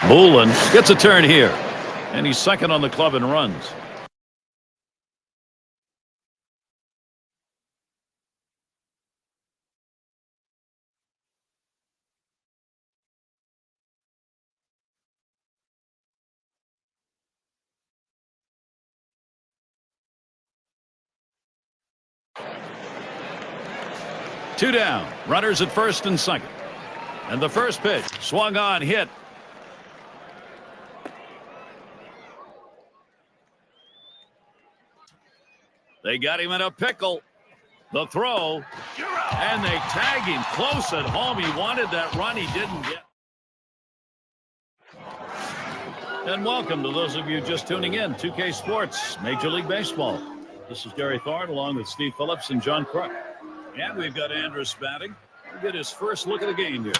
Bullen gets a turn here, and he's second on the club in runs. Two down, runners at first and second. And the first pitch swung on, hit. They got him in a pickle. The throw, and they tag him close at home. He wanted that run, he didn't get. And welcome to those of you just tuning in. 2K Sports, Major League Baseball. This is Gary Thorne along with Steve Phillips and John Crook. And we've got Andrus batting. We'll get his first look at the game here.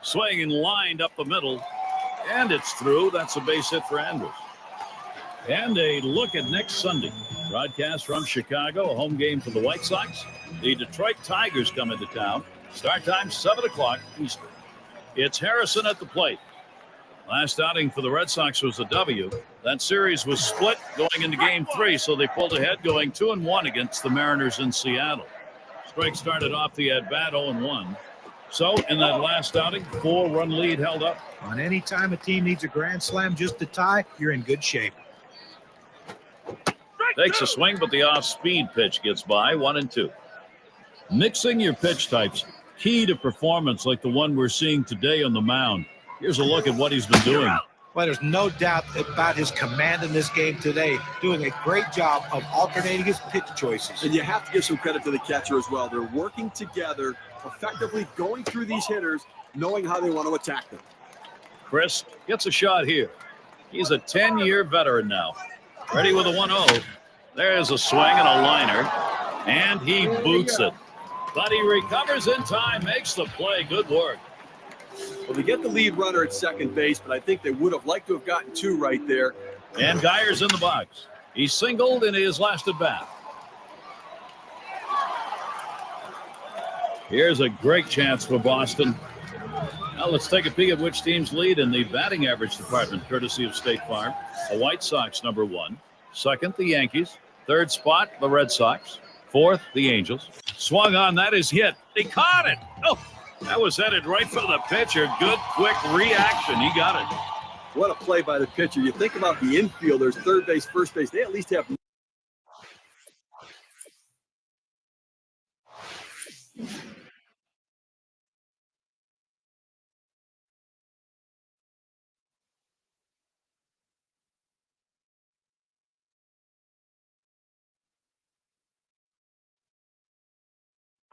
Swinging lined up the middle, and it's through. That's a base hit for Andrus. And a look at next Sunday. Broadcast from Chicago, a home game for the White Sox. The Detroit Tigers come into town. Start time 7 o'clock Eastern. It's Harrison at the plate. Last outing for the Red Sox was a W. That series was split going into Game 3, so they pulled ahead going 2-1 against the Mariners in Seattle. Strike started off the at-bat 0-1. So, in that last outing, 4-run lead held up. On any time a team needs a grand slam just to tie, you're in good shape. Takes a swing, but the off-speed pitch gets by, 1-2. Mixing your pitch types, key to performance like the one we're seeing today on the mound. Here's a look at what he's been doing. Well, there's no doubt about his command in this game today, doing a great job of alternating his pitch choices. And you have to give some credit to the catcher as well. They're working together, effectively going through these hitters, knowing how they want to attack them. Chris gets a shot here. He's a 10-year veteran now. Ready with a 1-0. There's a swing and a liner, and he boots it. But he recovers in time, makes the play. Good work. Well, they get the lead runner at second base, but I think they would have liked to have gotten two right there. And Geyer's in the box. He singled in his last at bat. Here's a great chance for Boston. Now let's take a peek at which teams lead in the batting average department, courtesy of State Farm. The White Sox, number 1. Second, the Yankees. Third spot, the Red Sox. Fourth, the Angels. Swung on, that is hit. He caught it. Oh, that was headed right for the pitcher. Good, quick reaction. He got it. What a play by the pitcher. You think about the infielders, third base, first base, they at least have.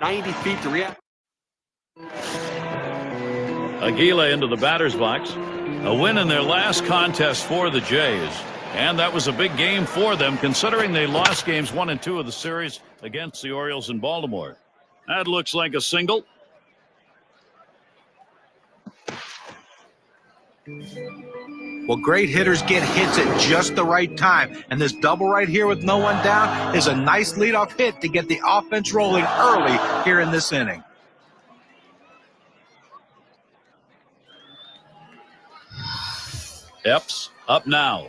"90 feet to react." Aguila into the batter's box. A win in their last contest for the Jays. And that was a big game for them, considering they lost games 1 and 2 of the series against the Orioles in Baltimore. That looks like a single. Well, great hitters get hits at just the right time. And this double right here with no one down is a nice leadoff hit to get the offense rolling early here in this inning. Epps up now.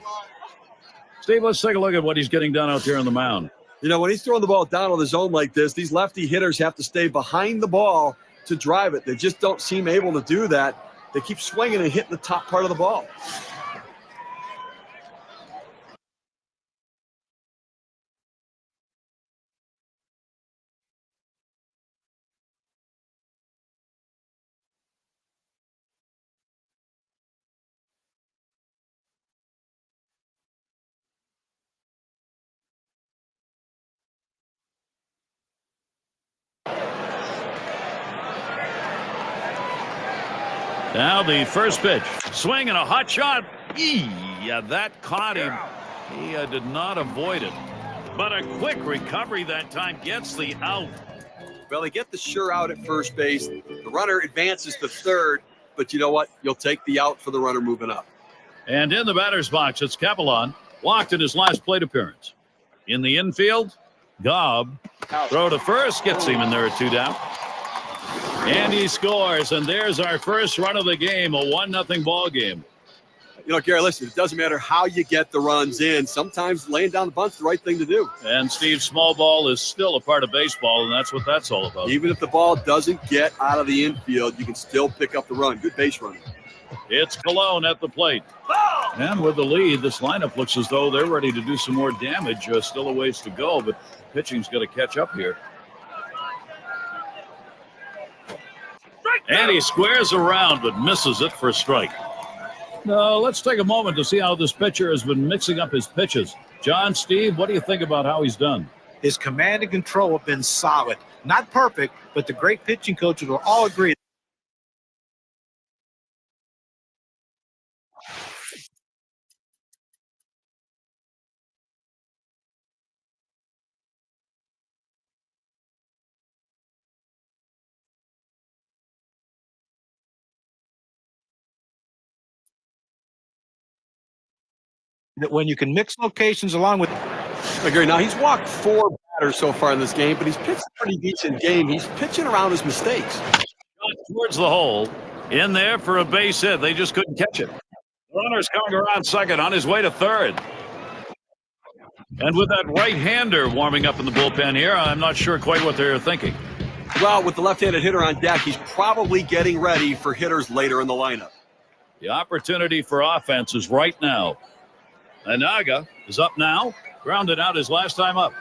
Steve, let's take a look at what he's getting done out there on the mound. You know, when he's throwing the ball down on the zone like this, these lefty hitters have to stay behind the ball to drive it. They just don't seem able to do that. They keep swinging and hitting the top part of the ball. Now the first pitch. Swing and a hot shot. Yeah, that caught him. He did not avoid it. But a quick recovery that time gets the out. Well, they get the sure out at first base. The runner advances to third. But you know what? You'll take the out for the runner moving up. And in the batter's box, it's Capelon. Walked in his last plate appearance. In the infield, Gobb. Throw to first. Gets him in there at 2 down. And he scores, and there's our first run of the game, a 1-0 ball game. Gary, listen, it doesn't matter how you get the runs in. Sometimes laying down the bunt's the right thing to do. And Steve, small ball is still a part of baseball, and that's what that's all about. Even if the ball doesn't get out of the infield, you can still pick up the run. Good base running. It's Cologne at the plate. And with the lead, this lineup looks as though they're ready to do some more damage. Still a ways to go, but pitching's going to catch up here. And he squares around, but misses it for a strike. Now, let's take a moment to see how this pitcher has been mixing up his pitches. John, Steve, what do you think about how he's done? His command and control have been solid. Not perfect, but the great pitching coaches will all agree. That when you can mix locations along with. Gary, now he's walked 4 batters so far in this game, but he's pitched a pretty decent game. He's pitching around his mistakes. Towards the hole, in there for a base hit. They just couldn't catch it. Runner's coming around second, on his way to third. And with that right-hander warming up in the bullpen here, I'm not sure quite what they're thinking. Well, with the left-handed hitter on deck, he's probably getting ready for hitters later in the lineup. The opportunity for offense is right now. Anaga is up now. Grounded out his last time up.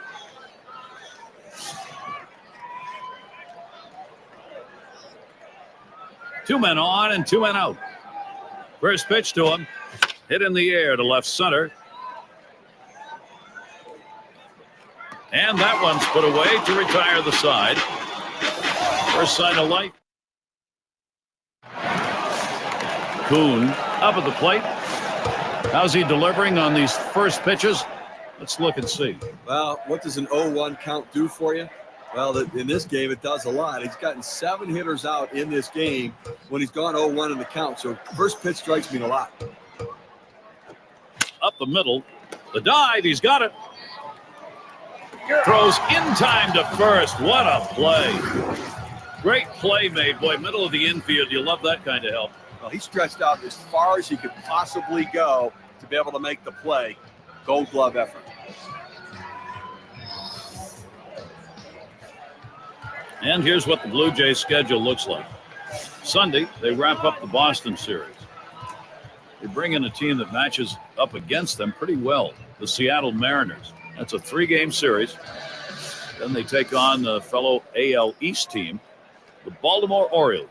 Two men on and 2 men out. First pitch to him. Hit in the air to left center. And that one's put away to retire the side. First sign of life. Kuhn up at the plate. How's he delivering on these first pitches? Let's look and see. Well, what does an 0-1 count do for you? Well, in this game, it does a lot. He's gotten 7 hitters out in this game when he's gone 0-1 in the count. So first pitch strikes mean a lot. Up the middle. The dive. He's got it. Throws in time to first. What a play. Great play made. Boy, middle of the infield. You love that kind of help. Well, he stretched out as far as he could possibly go to be able to make the play. Gold glove effort. And here's what the Blue Jays schedule looks like. Sunday, they wrap up the Boston series. They bring in a team that matches up against them pretty well, the Seattle Mariners. That's a 3-game series. Then they take on the fellow AL East team, the Baltimore Orioles.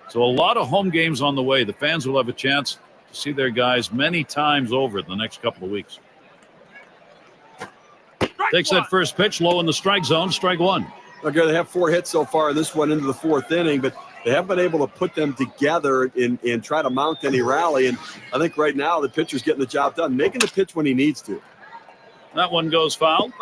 So a lot of home games on the way. The fans will have a chance to see their guys many times over in the next couple of weeks. Takes that first pitch low in the strike zone, strike one. Okay, they have 4 hits so far, this one into the 4th inning, but they haven't been able to put them together and try to mount any rally. And I think right now the pitcher's getting the job done, making the pitch when he needs to. That one goes foul.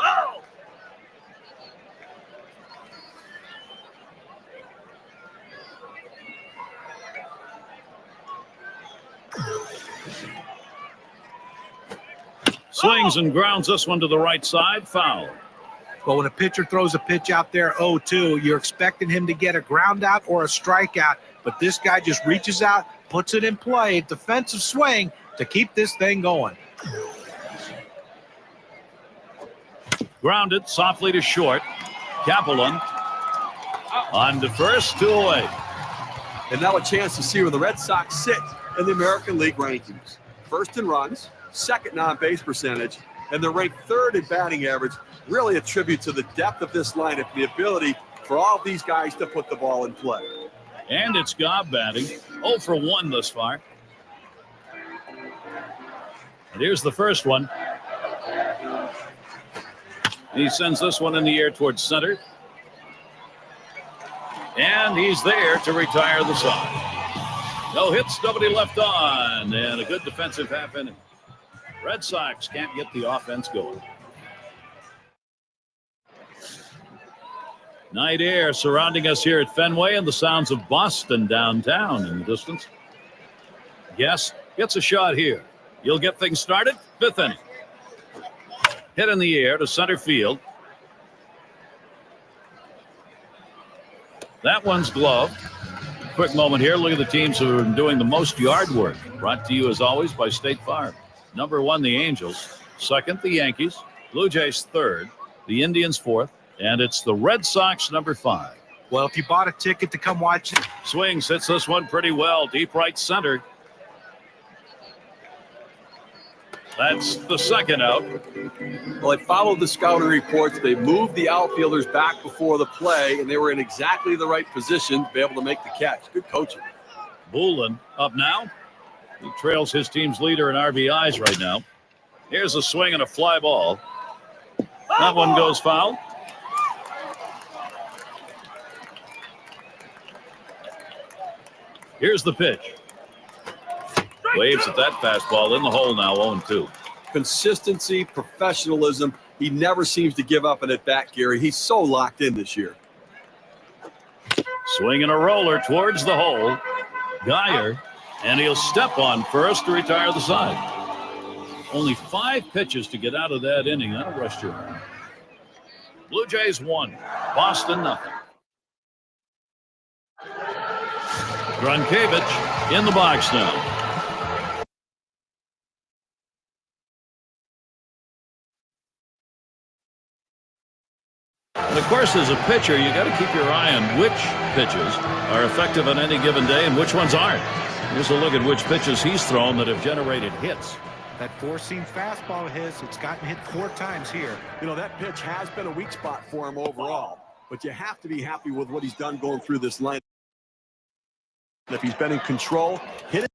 Swings and grounds this one to the right side. Foul. But when a pitcher throws a pitch out there 0-2, you're expecting him to get a ground out or a strikeout. But this guy just reaches out, puts it in play, defensive swing to keep this thing going. Grounded softly to short. Kaplan on to first, 2 away. And now a chance to see where the Red Sox sit in the American League rankings. First in runs, second on-base percentage, and they're ranked 3rd in batting average. Really a tribute to the depth of this lineup, the ability for all of these guys to put the ball in play. And it's Gobb batting. 0 for 1 thus far. And here's the first one. He sends this one in the air towards center. And he's there to retire the side. No hits, nobody left on, and a good defensive half inning. Red Sox can't get the offense going. Night air surrounding us here at Fenway and the sounds of Boston downtown in the distance. Guess gets a shot here. You'll get things started. 5th inning. Hit in the air to center field. That one's gloved. quick moment here. Look at the teams who are doing the most yard work. Brought to you, as always, by State Farm. Number 1, the Angels. Second, the Yankees. Blue Jays third. The Indians fourth. And it's the Red Sox number 5. Well, if you bought a ticket to come watch it. Swings hits this one pretty well. Deep right center. That's the second out. Well, I followed the scouting reports. They moved the outfielders back before the play, and they were in exactly the right position to be able to make the catch. Good coaching. Bullen up now. He trails his team's leader in RBIs right now. Here's a swing and a fly ball. That one goes foul. Here's the pitch. Waves at that fastball in the hole now, 0-2. Consistency, professionalism. He never seems to give up an at-bat, Gary. He's so locked in this year. Swinging a roller towards the hole. Geyer, and he'll step on first to retire the side. Only 5 pitches to get out of that inning. That'll rush you. Blue Jays 1, Boston nothing. Grunkevich in the box now. And of course, as a pitcher, you got to keep your eye on which pitches are effective on any given day and which ones aren't. Here's a look at which pitches he's thrown that have generated hits. That four-seam fastball of his, it's gotten hit 4 times here. You know, that pitch has been a weak spot for him overall, but you have to be happy with what he's done going through this line. If he's been in control, hit it.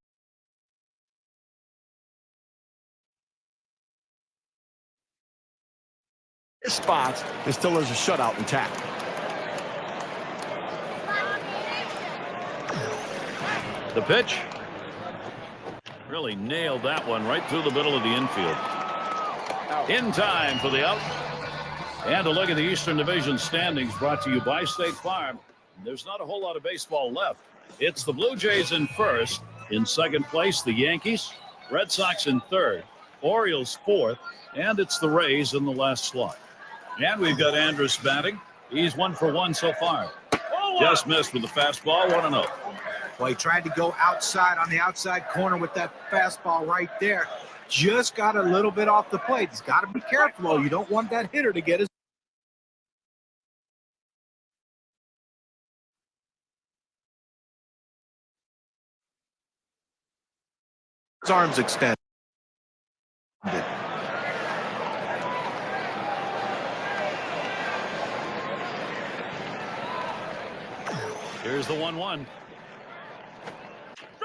His spots, and still there's a shutout intact. The pitch. Really nailed that one right through the middle of the infield. In time for the out. And a look at the Eastern Division standings brought to you by State Farm. There's not a whole lot of baseball left. It's the Blue Jays in first. In second place, the Yankees. Red Sox in third. Orioles fourth. And it's the Rays in the last slot. And we've got Andrus batting. He's 1 for 1 so far. Just missed with the fastball, 1-0. Well, he tried to go outside on the outside corner with that fastball right there. Just got a little bit off the plate. He's got to be careful, though. You don't want that hitter to get his arms extended. Here's the 1-1.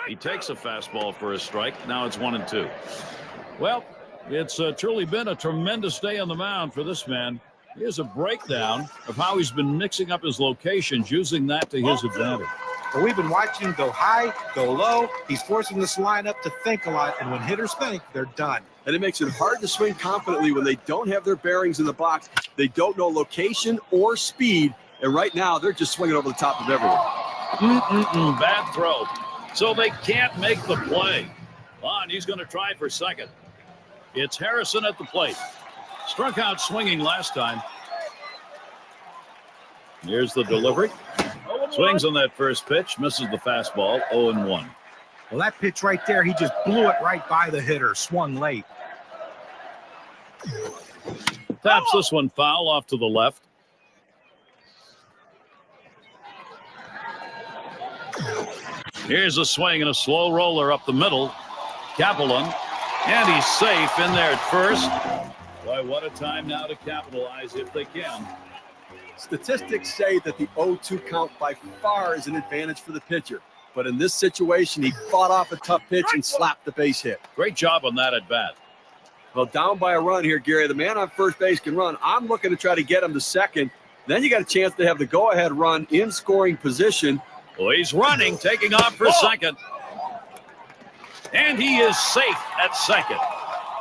He takes a fastball for a strike. Now it's 1-2. Well, it's truly been a tremendous day on the mound for this man. Here's a breakdown of how he's been mixing up his locations, using that to his advantage. Well, we've been watching him go high, go low. He's forcing this lineup to think a lot, and when hitters think, they're done. And it makes it hard to swing confidently when they don't have their bearings in the box. They don't know location or speed, and right now they're just swinging over the top of everyone. Bad throw. So they can't make the play. On, he's going to try for second. It's Harrison at the plate. Struck out swinging last time. Here's the delivery. Swings on that first pitch, misses the fastball, 0-1. Well, that pitch right there, he just blew it right by the hitter, swung late. Taps this one foul off to the left. Here's a swing and a slow roller up the middle. Kaplan, and he's safe in there at first. Boy, what a time now to capitalize if they can. Statistics say that the 0-2 count by far is an advantage for the pitcher. But in this situation, he fought off a tough pitch and slapped the base hit. Great job on that at bat. Well, down by a run here, Gary. The man on first base can run. I'm looking to try to get him to second. Then you got a chance to have the go-ahead run in scoring position. Well, he's running, taking off for second. And he is safe at second.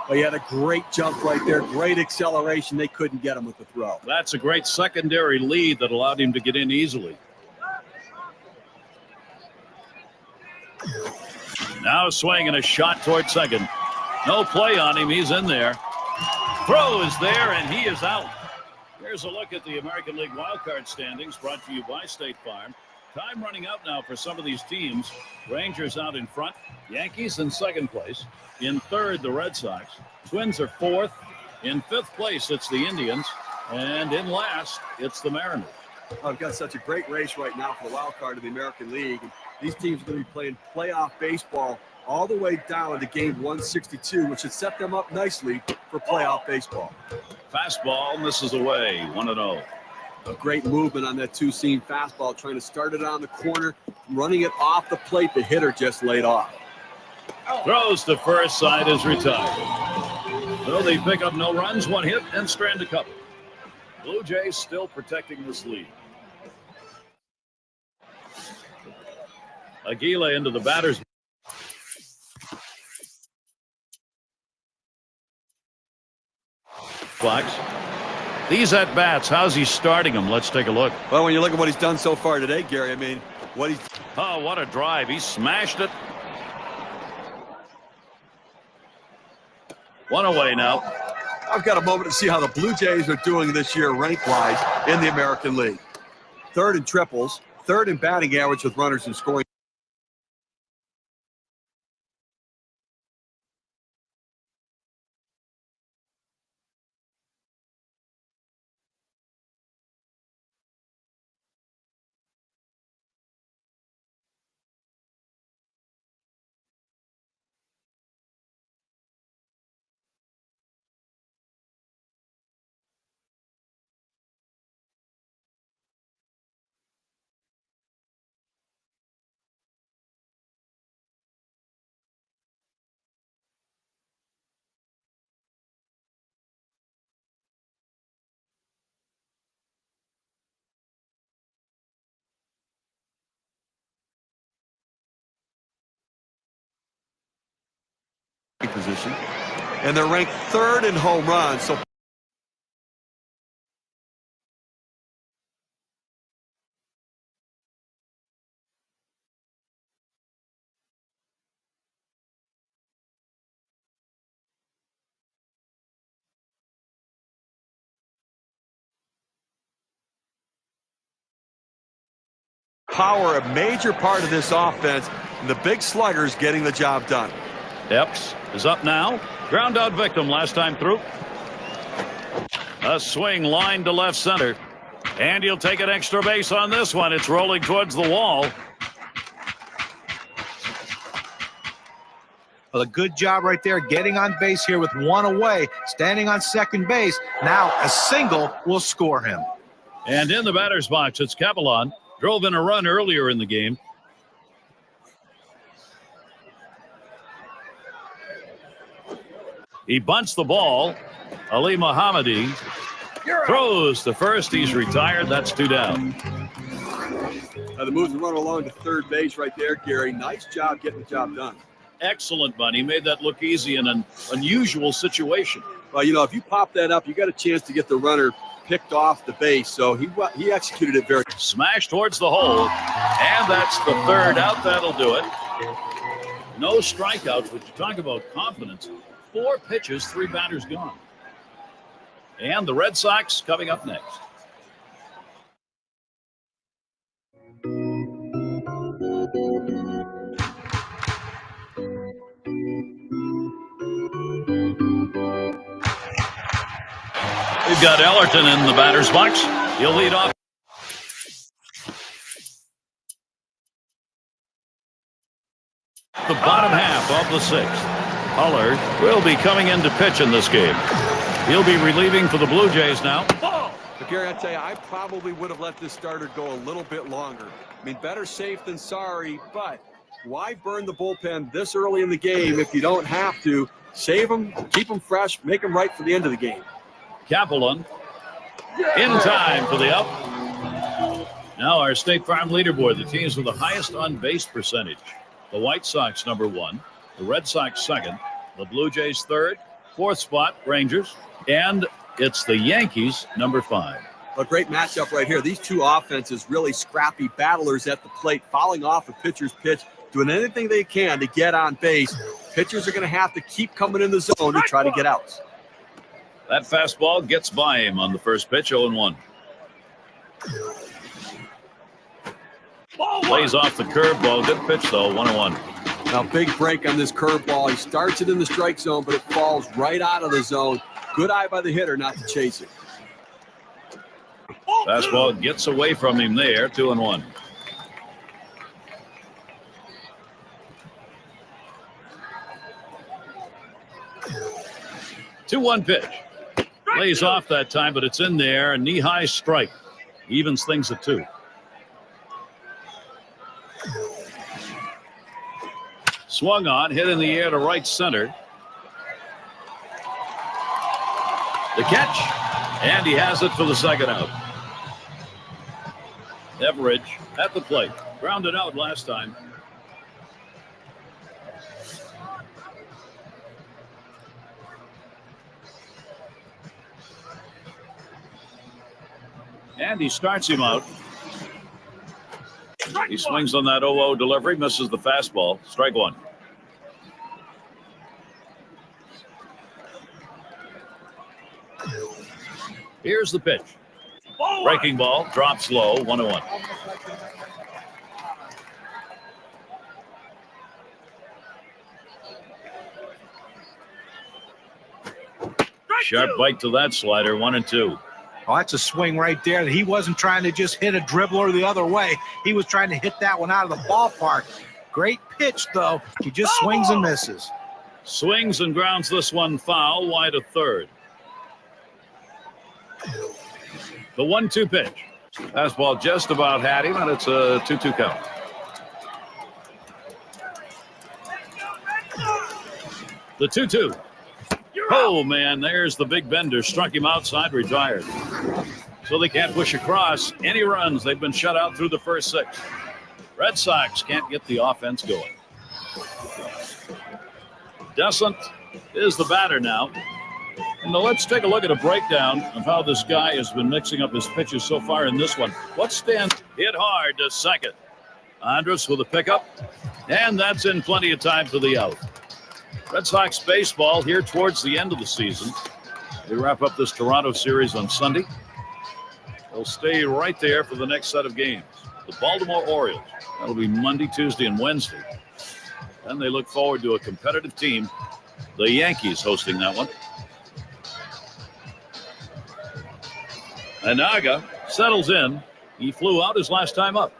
Well, he had a great jump right there, great acceleration. They couldn't get him with the throw. That's a great secondary lead that allowed him to get in easily. Now a swing and a shot toward second. No play on him. He's in there. Throw is there, and he is out. Here's a look at the American League wildcard standings brought to you by State Farm. Time running out now for some of these teams. Rangers out in front. Yankees in second place. In third, the Red Sox. Twins are fourth. In fifth place, it's the Indians. And in last, it's the Mariners. I've got such a great race right now for the wild card of the American League. And these teams are going to be playing playoff baseball all the way down to game 162, which should set them up nicely for playoff baseball. Fastball misses away, 1-0. A great movement on that two-seam fastball, trying to start it on the corner, running it off the plate. The hitter just laid off. Throws to first, side is retired. So they pick up no runs, one hit, and strand a couple. Blue Jays still protecting this lead. Aguila into the batter's box. These at-bats, how's he starting them? Let's take a look. Well, when you look at what he's done so far today, Gary, I mean, what he's... Oh, what a drive. He smashed it. One away now. I've got a moment to see how the Blue Jays are doing this year rank-wise in the American League. Third in triples, third in batting average with runners in scoring. Position, and they're ranked third in home runs. So power, a major part of this offense, and the big sluggers getting the job done. Epps is up now. Ground out victim last time through. A swing line to left center. And he'll take an extra base on this one. It's rolling towards the wall. Well, a good job right there getting on base here with one away, standing on second base. Now a single will score him. And in the batter's box, it's Capelon. Drove in a run earlier in the game. He bunts the ball. Ali Mohammadi throws to first. He's retired. That's two down. The moves the runner along to third base right there, Gary. Nice job getting the job done. Excellent, Bunny. He made that look easy in an unusual situation. Well, you know, if you pop that up, you got a chance to get the runner picked off the base. So he executed it very. Smash towards the hole. And that's the third out. That'll do it. No strikeouts, but you talk about confidence. 4 pitches, 3 batters gone. And the Red Sox coming up next. We've got Ellerton in the batter's box. He'll lead off. The bottom half of the 6th. Huller will be coming in to pitch in this game. He'll be relieving for the Blue Jays now. But Gary, I tell you, I probably would have let this starter go a little bit longer. I mean, better safe than sorry, but why burn the bullpen this early in the game if you don't have to? Save them, keep them fresh, make them right for the end of the game. Capelon in time for the up. Now our State Farm leaderboard, the teams with the highest on-base percentage. The White Sox number 1, the Red Sox second, the Blue Jays third, 4th spot, Rangers, and it's the Yankees number 5. A great matchup right here. These two offenses really scrappy battlers at the plate, fouling off a pitcher's pitch, doing anything they can to get on base. Pitchers are going to have to keep coming in the zone to try to get outs. That fastball gets by him on the first pitch, 0-1. Lays off the curveball. Good pitch, though. 1-1. Now, big break on this curveball. He starts it in the strike zone, but it falls right out of the zone. Good eye by the hitter not to chase it. Fastball gets away from him there. 2-1. Two-one pitch. Lays off that time, but it's in there. A knee-high strike. Evens things at 2. Swung on, hit in the air to right center. The catch, and he has it for the second out. Everidge at the plate. Grounded out last time. And he starts him out. He swings on that 0-0 delivery, misses the fastball. Strike 1. Here's the pitch. Breaking ball, drops low, 1-1. Sharp bite to that slider, 1-2. Oh, that's a swing right there. He wasn't trying to just hit a dribbler the other way. He was trying to hit that one out of the ballpark. Great pitch, though. He just swings and misses. Swings and grounds this one foul, wide of third. The 1-2 pitch. Fastball just about had him, and it's a 2-2 count. The 2-2. Oh, man, there's the big bender. Struck him outside, retired. So they can't push across any runs. They've been shut out through the first 6. Red Sox can't get the offense going. Descent is the batter now. And now let's take a look at a breakdown of how this guy has been mixing up his pitches so far in this one. What stands hit hard to second. Andrus with a pickup, and that's in plenty of time for the out. Red Sox baseball here towards the end of the season. They wrap up this Toronto series on Sunday. They'll stay right there for the next set of games. The Baltimore Orioles. That'll be Monday, Tuesday, and Wednesday. Then they look forward to a competitive team. The Yankees hosting that one. Anaga settles in. He flew out his last time up.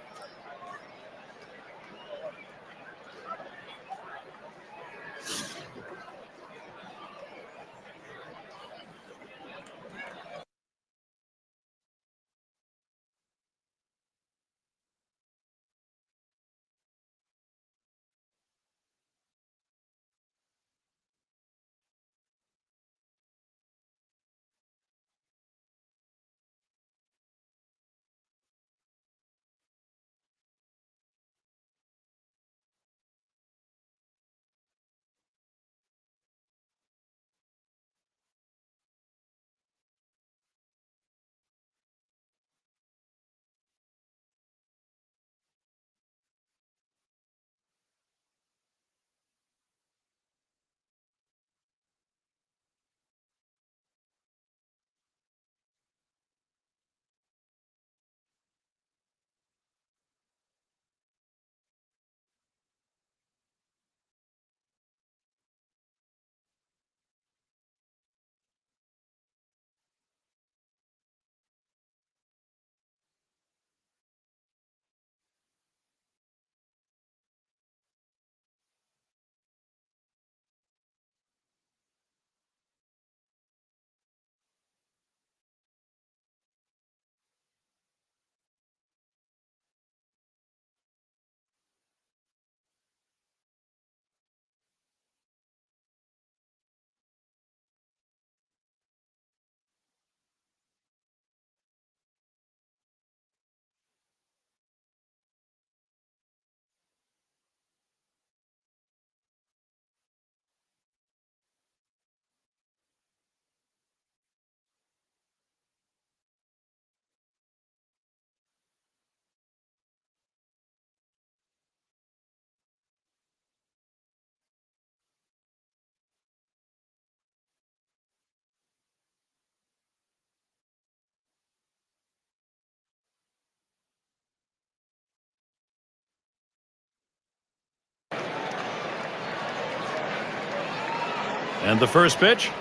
And the first pitch.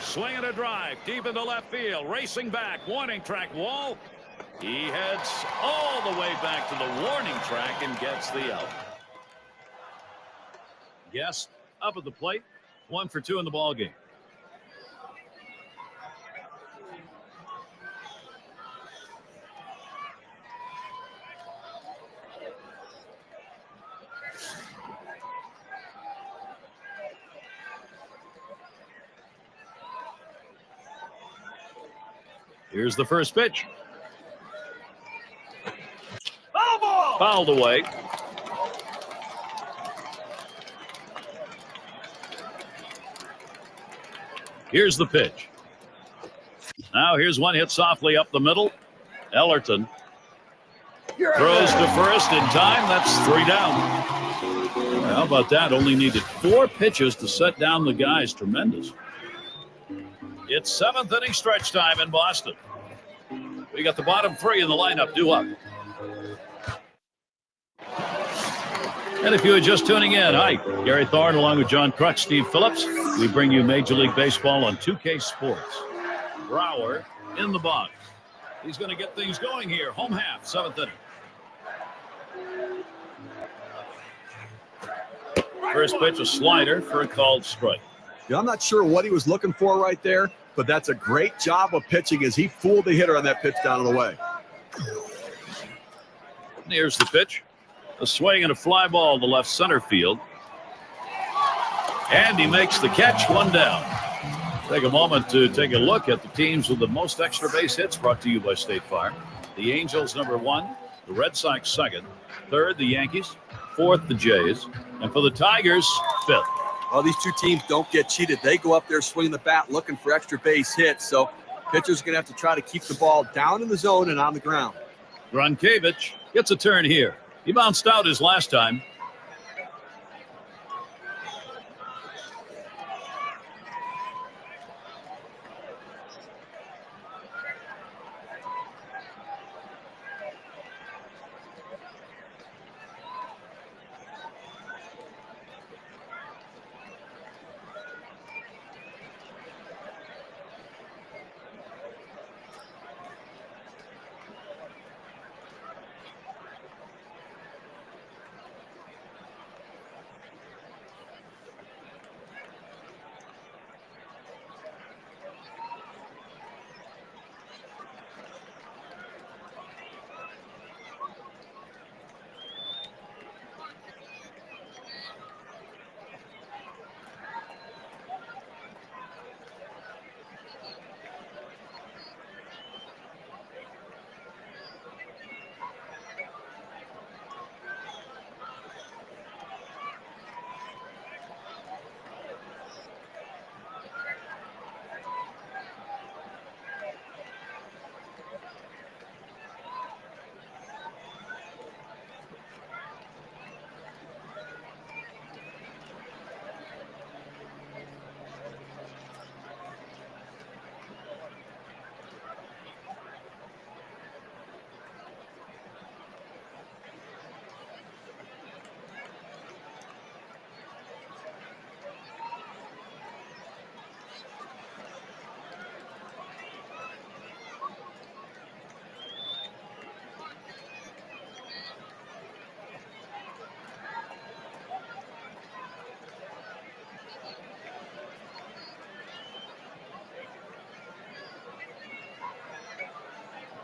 Swing and a drive deep into left field. Racing back. Warning track wall. He heads all the way back to the warning track and gets the out. Guest up at the plate. 1 for 2 in the ball game. Here's the first pitch. Foul ball. Fouled away. Here's the pitch. Now here's one hit softly up the middle. Ellerton throws to first in time. That's 3 down. How about that? Only needed 4 pitches to set down the guys. Tremendous. It's 7th inning stretch time in Boston. We got the bottom 3 in the lineup due up. And if you are just tuning in, hi, Gary Thorne along with John Kruk, Steve Phillips. We bring you Major League Baseball on 2K Sports. Brower in the box. He's going to get things going here. Home half, 7th inning. First pitch, a slider for a called strike. Yeah, I'm not sure what he was looking for right there, but that's a great job of pitching as he fooled the hitter on that pitch down and away. Here's the pitch. A swing and a fly ball to left center field. And he makes the catch, 1 down. Take a moment to take a look at the teams with the most extra base hits, brought to you by State Farm. The Angels, number 1. The Red Sox, 2nd. 3rd, the Yankees. 4th, the Jays. And for the Tigers, 5th. Well, these two teams don't get cheated. They go up there swinging the bat, looking for extra base hits. So pitcher's going to have to try to keep the ball down in the zone and on the ground. Grunkiewicz gets a turn here. He bounced out his last time.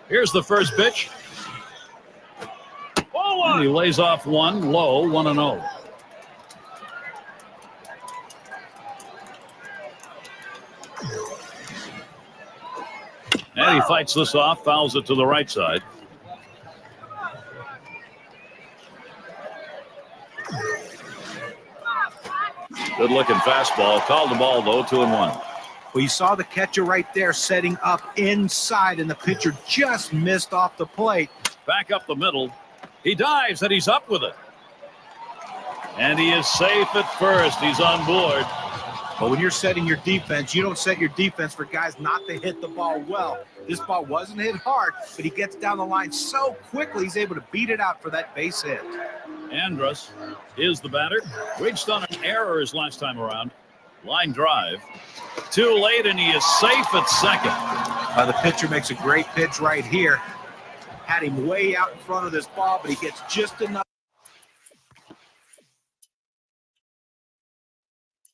Here's the first pitch. And he lays off one low, 1-0. And he fights this off, fouls it to the right side. Good looking fastball. Called the ball though, 2-1. Well, you saw the catcher right there setting up inside, and the pitcher just missed off the plate. Back up the middle. He dives, and he's up with it. And he is safe at first. He's on board. But when you're setting your defense, you don't set your defense for guys not to hit the ball well. This ball wasn't hit hard, but he gets down the line so quickly, he's able to beat it out for that base hit. Andrus is the batter. Reached on an error his last time around. Line drive. Too late, and he is safe at second. The pitcher makes a great pitch right here. Had him way out in front of this ball, but he gets just enough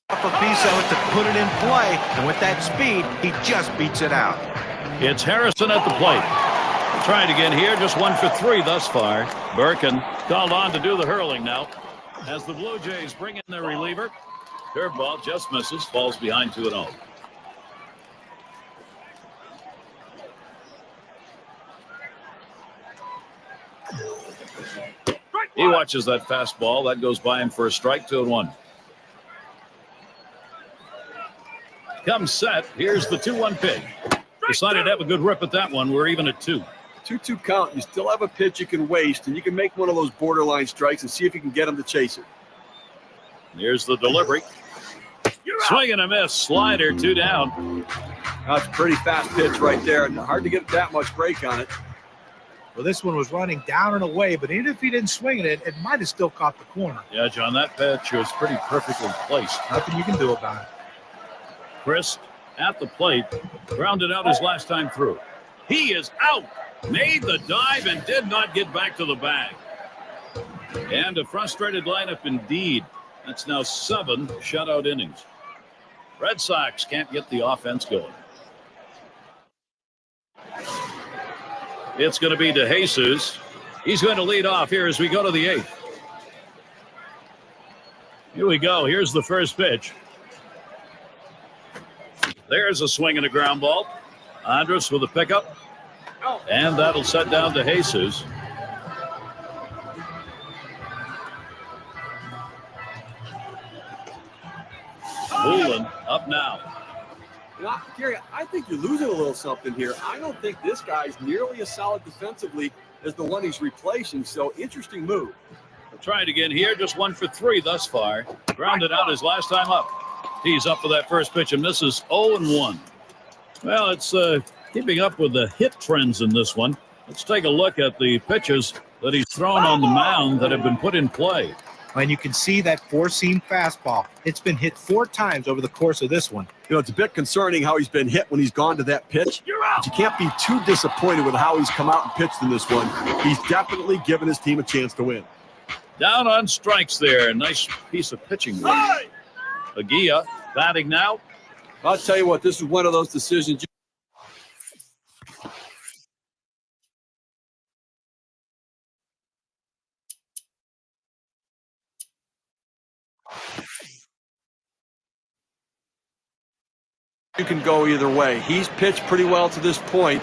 a piece of it to put it in play. And with that speed, he just beats it out. It's Harrison at the plate. Trying again here, just 1 for 3 thus far. Birkin called on to do the hurling now. As the Blue Jays bring in their reliever. Curveball just misses, falls behind 2-0. He watches that fastball. That goes by him for a strike, 2-1. Comes set. Here's the 2-1 pitch. Decided to have a good rip at that one. We're even at 2. 2-2 count. You still have a pitch you can waste, and you can make one of those borderline strikes and see if you can get him to chase it. Here's the delivery. Swing and a miss. Slider, 2 down. That's a pretty fast pitch right there, and hard to get that much break on it. Well, this one was running down and away, but even if he didn't swing it, it might have still caught the corner. Yeah, John, that pitch was pretty perfectly placed. Nothing you can do about it. Chris at the plate, grounded out his last time through. He is out. Made the dive and did not get back to the bag. And a frustrated lineup indeed. That's now 7 shutout innings. Red Sox can't get the offense going. It's going to be DeJesus. He's going to lead off here as we go to the 8th. Here we go. Here's the first pitch. There's a swing and a ground ball. Andrus with a pickup. And that'll set down DeJesus. Woolen up now. Gary, I think you're losing a little something here. I don't think this guy's nearly as solid defensively as the one he's replacing, so interesting move. We'll try it again here. Just 1 for 3 thus far. Grounded out his last time up. He's up for that first pitch and misses 0-1. Well, it's keeping up with the hit trends in this one. Let's take a look at the pitches that he's thrown on the mound that have been put in play. And you can see that 4-seam fastball. It's been hit 4 times over the course of this one. You know, it's a bit concerning how he's been hit when he's gone to that pitch. But you can't be too disappointed with how he's come out and pitched in this one. He's definitely given his team a chance to win. Down on strikes there. Nice piece of pitching. Aguilla batting now. I'll tell you what, this is one of those decisions. You can go either way. He's pitched pretty well to this point,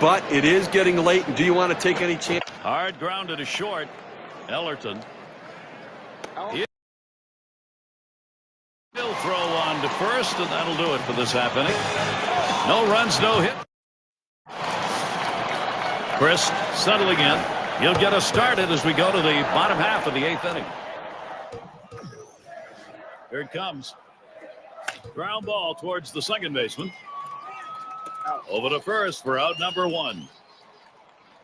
but it is getting late. And do you want to take any chance? Hard grounded to short. Ellerton. He'll throw on to first, and that'll do it for this half inning. No runs, no hit. Chris settling in. He'll get us started as we go to the bottom half of the 8th inning. Here it comes. Ground ball towards the second baseman. Over to first for out number 1.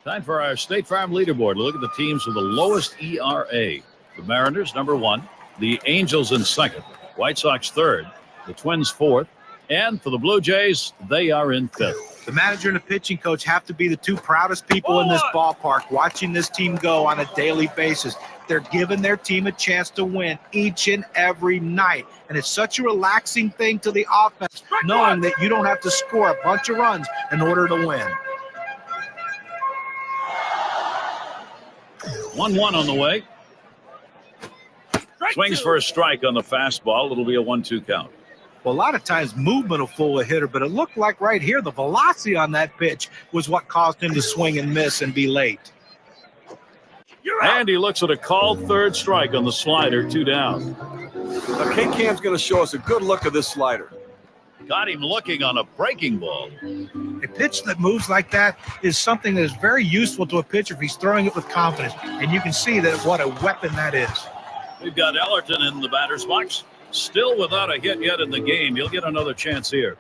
Time for our State Farm leaderboard. Look at the teams with the lowest ERA. The Mariners, number 1. The Angels in second. White Sox third. The Twins fourth. And for the Blue Jays, they are in 5th. The manager and the pitching coach have to be the 2 proudest people in this ballpark, watching this team go on a daily basis. They're giving their team a chance to win each and every night. And it's such a relaxing thing to the offense, knowing that you don't have to score a bunch of runs in order to win. 1-1 on the way. Swings for a strike on the fastball. It'll be a 1-2 count. Well, a lot of times movement will fool a hitter, but it looked like right here the velocity on that pitch was what caused him to swing and miss and be late. And he looks at a called third strike on the slider, 2 down. Now, K-Cam's going to show us a good look of this slider. Got him looking on a breaking ball. A pitch that moves like that is something that is very useful to a pitcher if he's throwing it with confidence. And you can see that what a weapon that is. We've got Ellerton in the batter's box. Still without a hit yet in the game. He'll get another chance here.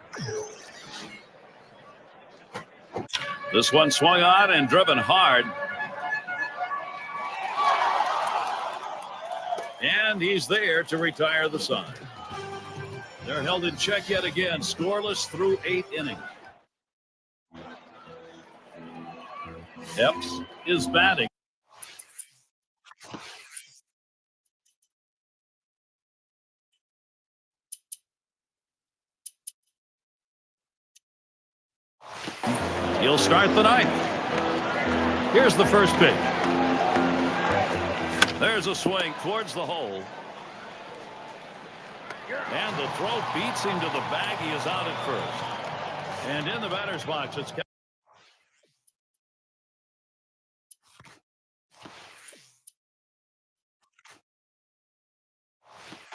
This one swung on and driven hard. And he's there to retire the side. They're held in check yet again, scoreless through 8 innings. Epps is batting. He'll start the ninth. Here's the first pitch. There's a swing towards the hole. And the throw beats him to the bag. He is out at first. And in the batter's box, it's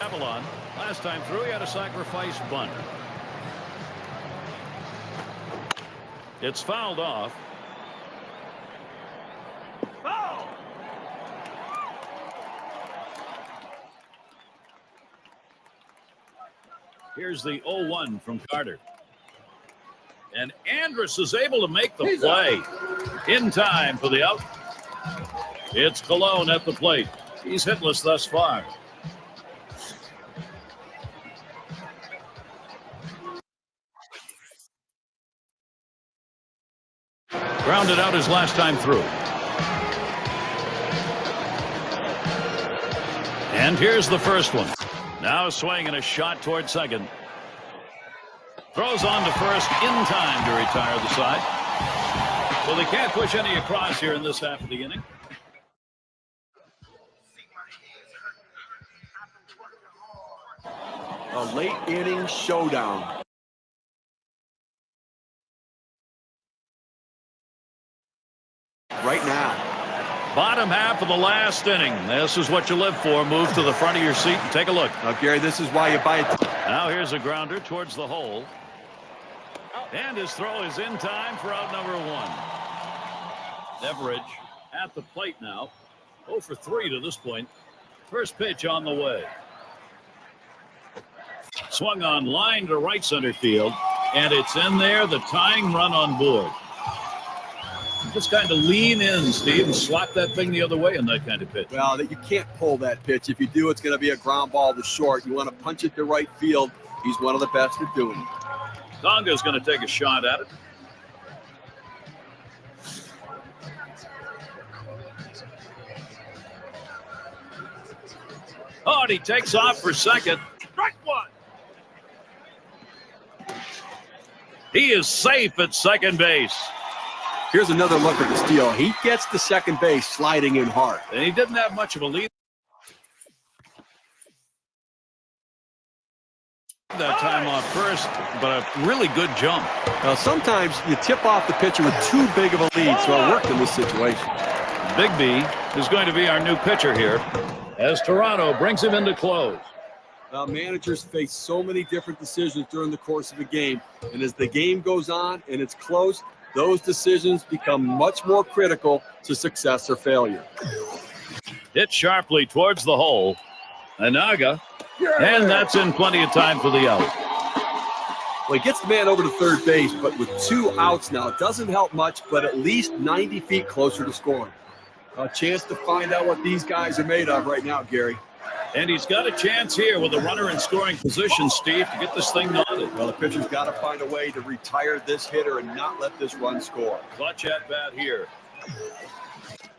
Avalon. Last time through, he had a sacrifice bunt. It's fouled off. Foul! Here's the 0-1 from Carter. And Andrus is able to make the play in time for the out. It's Colon at the plate. He's hitless thus far. Grounded out his last time through. And here's the first one. Now a swing and a shot toward second. Throws on to first in time to retire the side. So they can't push any across here in this half of the inning. A late inning showdown. Right now. Bottom half of the last inning. This is what you live for. Move to the front of your seat and take a look. Now, Gary, this is why you buy it. Now here's a grounder towards the hole. And his throw is in time for out number 1. Everidge at the plate now. 0 for 3 to this point. First pitch on the way. Swung on line to right center field. And it's in there. The tying run on board. Just kind of lean in, Steve, and slap that thing the other way in that kind of pitch. Well, you can't pull that pitch. If you do, it's going to be a ground ball to short. You want to punch it to right field. He's one of the best at doing it. Tonga's going to take a shot at it. Oh, and he takes off for second. Strike one. He is safe at second base. Here's another look at the steal. He gets to second base sliding in hard. And he didn't have much of a lead that time off first, but a really good jump. Now, sometimes you tip off the pitcher with too big of a lead, so it worked in this situation. Bigby is going to be our new pitcher here as Toronto brings him into close. Now, managers face so many different decisions during the course of a game, and as the game goes on and it's close, those decisions become much more critical to success or failure. Hit sharply towards the hole. Anaga. And that's in plenty of time for the out. Well, he gets the man over to third base, but with 2 outs now, it doesn't help much, but at least 90 feet closer to scoring. A chance to find out what these guys are made of right now, Gary. And he's got a chance here with a runner in scoring position, Steve, to get this thing knotted. Well, the pitcher's got to find a way to retire this hitter and not let this run score. Clutch at bat here.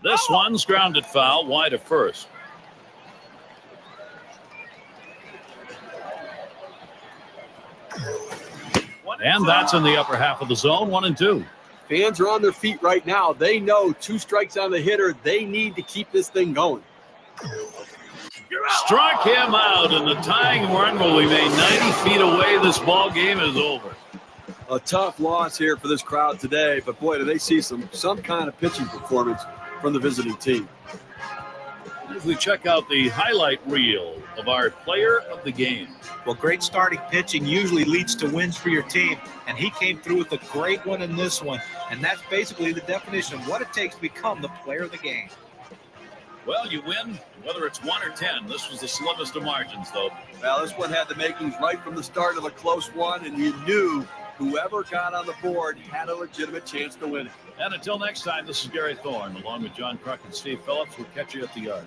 This one's grounded foul, wide of first. And that's in the upper half of the zone, 1-2. Fans are on their feet right now. They know 2 strikes on the hitter. They need to keep this thing going. Struck him out, and the tying run will remain 90 feet away. This ball game is over. A tough loss here for this crowd today, but boy, do they see some kind of pitching performance from the visiting team. As we check out the highlight reel of our player of the game. Well, great starting pitching usually leads to wins for your team, and he came through with a great one in this one, and that's basically the definition of what it takes to become the player of the game. Well, you win, whether it's 1 or 10. This was the slimmest of margins, though. Well, this one had the makings right from the start of a close one, and you knew whoever got on the board had a legitimate chance to win it. And until next time, this is Gary Thorne, along with John Kruk and Steve Phillips. We'll catch you at the yard.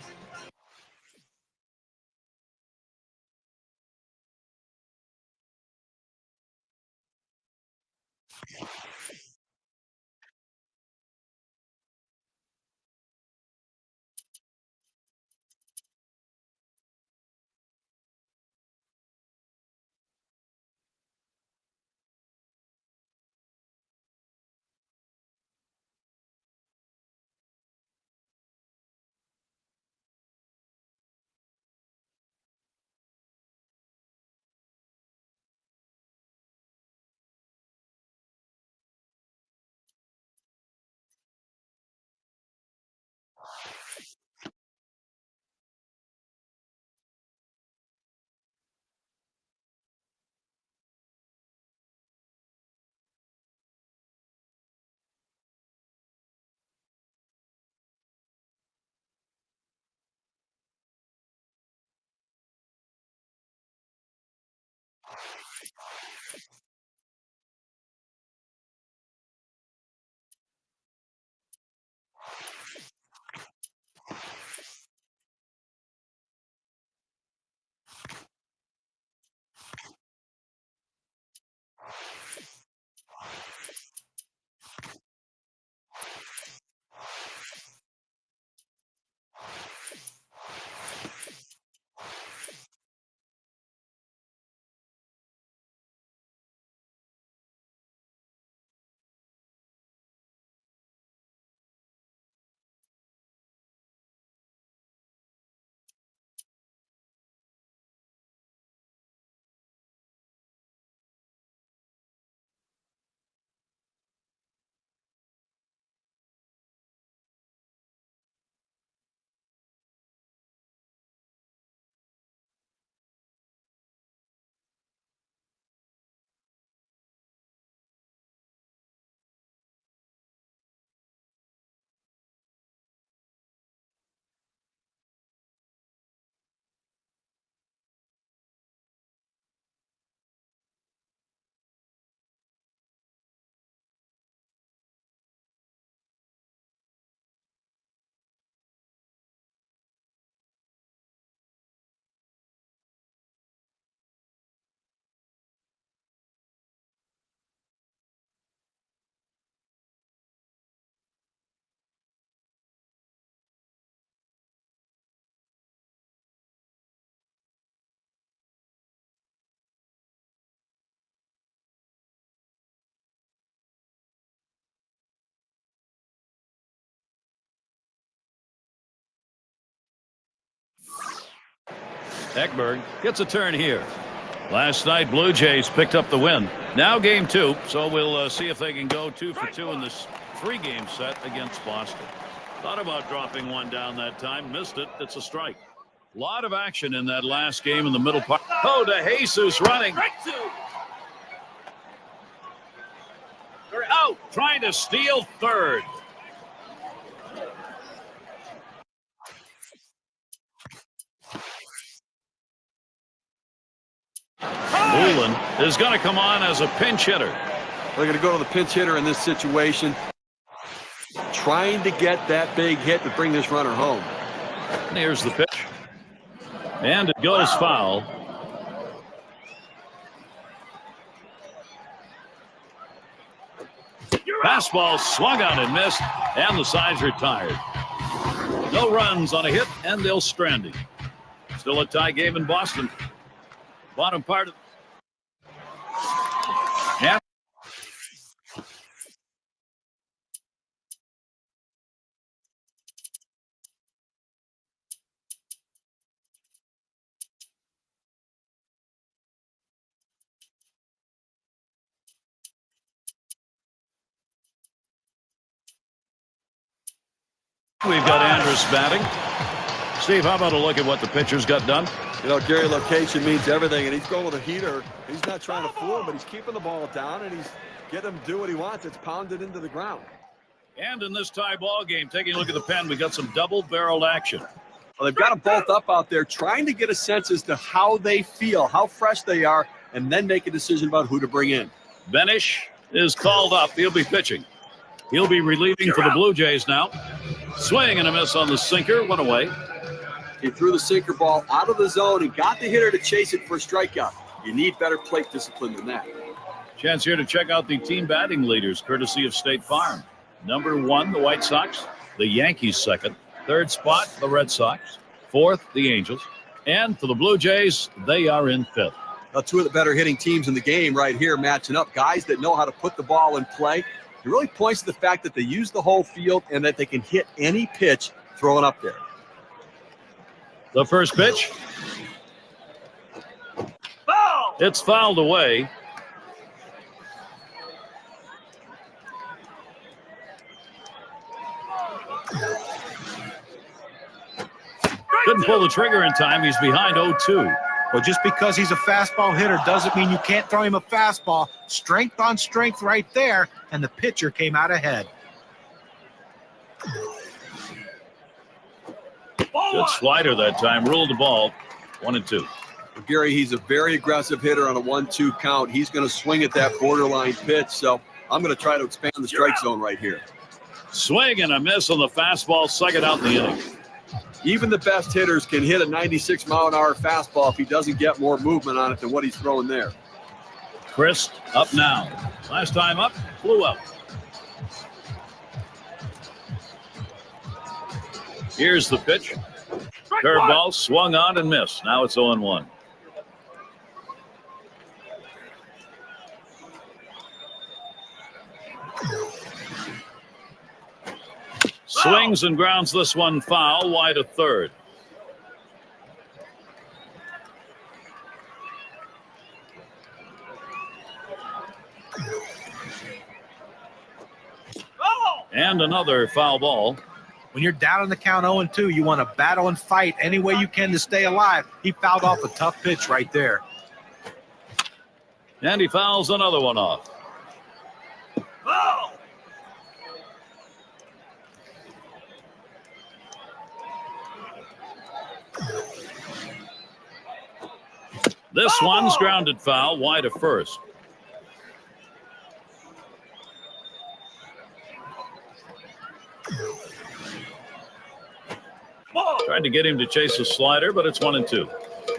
Ekberg gets a turn here. Last night, Blue Jays picked up the win. Now game 2, so we'll see if they can go 2 for 2 in this 3-game set against Boston. Thought about dropping one down that time, missed it. It's a strike. A lot of action in that last game in the middle part. Oh, to Jesus running. They're out, trying to steal third. Mullen is going to come on as a pinch hitter. They're going to go to the pinch hitter in this situation, trying to get that big hit to bring this runner home. And here's the pitch. And it goes foul. Fastball swung out and missed, and the side's retired. No runs on a hit, and they'll strand him. Still a tie game in Boston. Bottom part of yeah. We've got Andrus batting. Steve, how about a look at what the pitcher's got done? You know, Gary, location means everything, and he's going with a heater. He's not trying to fool him, but he's keeping the ball down, and he's getting him to do what he wants. It's pounded into the ground. And in this tie ball game, taking a look at the pen, we got some double-barreled action. Well, they've got them both up out there, trying to get a sense as to how they feel, how fresh they are, and then make a decision about who to bring in. Benish is called up. He'll be pitching. He'll be relieving for the Blue Jays now. Swing and a miss on the sinker. One away. He threw the sinker ball out of the zone and got the hitter to chase it for a strikeout. You need better plate discipline than that. Chance here to check out the team batting leaders, courtesy of State Farm. Number 1, the White Sox. The Yankees second. Third spot, the Red Sox. Fourth, the Angels. And for the Blue Jays, they are in fifth. Two of the better hitting teams in the game right here matching up. Guys that know how to put the ball in play. It really points to the fact that they use the whole field and that they can hit any pitch thrown up there. The first pitch. Foul! It's fouled away. Couldn't pull the trigger in time. He's behind 0-2. Well, just because he's a fastball hitter doesn't mean you can't throw him a fastball. Strength on strength right there, and the pitcher came out ahead. Good slider that time. Ruled the ball. 1-2. Gary, he's a very aggressive hitter on a 1-2 count. He's going to swing at that borderline pitch, so I'm going to try to expand the strike zone right here. Swing and a miss on the fastball. Second out in the inning. Even the best hitters can hit a 96-mile-an-hour fastball if he doesn't get more movement on it than what he's throwing there. Chris up now. Last time up, flew out. Here's the pitch. Curveball swung on and missed. Now it's 0-1. Swings and grounds this one foul, wide of third. And another foul ball. When you're down on the count 0-2, you want to battle and fight any way you can to stay alive. He fouled off a tough pitch right there. And he fouls another one off. This one's grounded foul, wide of first. Trying to get him to chase a slider, but it's 1-2.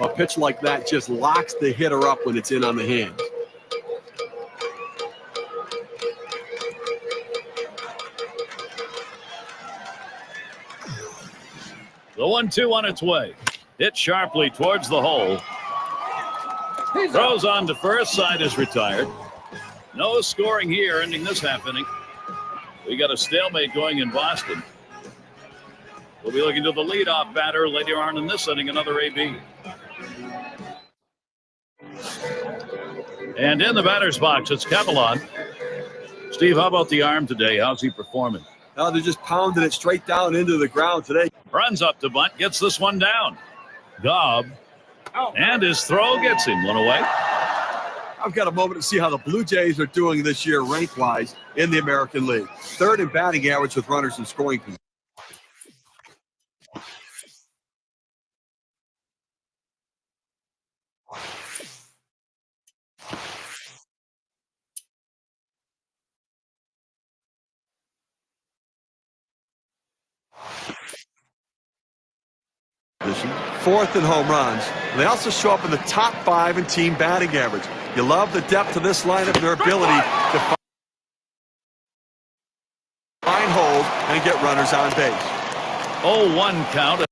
A pitch like that just locks the hitter up when it's in on the hand. The 1-2 on its way. Hit sharply towards the hole. Throws on to first. Side is retired. No scoring here, ending this half inning. We got a stalemate going in Boston. We'll be looking to the leadoff batter later on in this inning, another AB. And in the batter's box, it's Camelon. Steve, how about the arm today? How's he performing? They're just pounding it straight down into the ground today. Runs up to bunt, gets this one down. Gobb. And his throw gets him one away. I've got a moment to see how the Blue Jays are doing this year rank-wise in the American League. Third in batting average with runners in scoring position. Fourth in home runs. They also show up in the top 5 in team batting average. You love the depth of this lineup and their ability to find holes and get runners on base. 0-1 count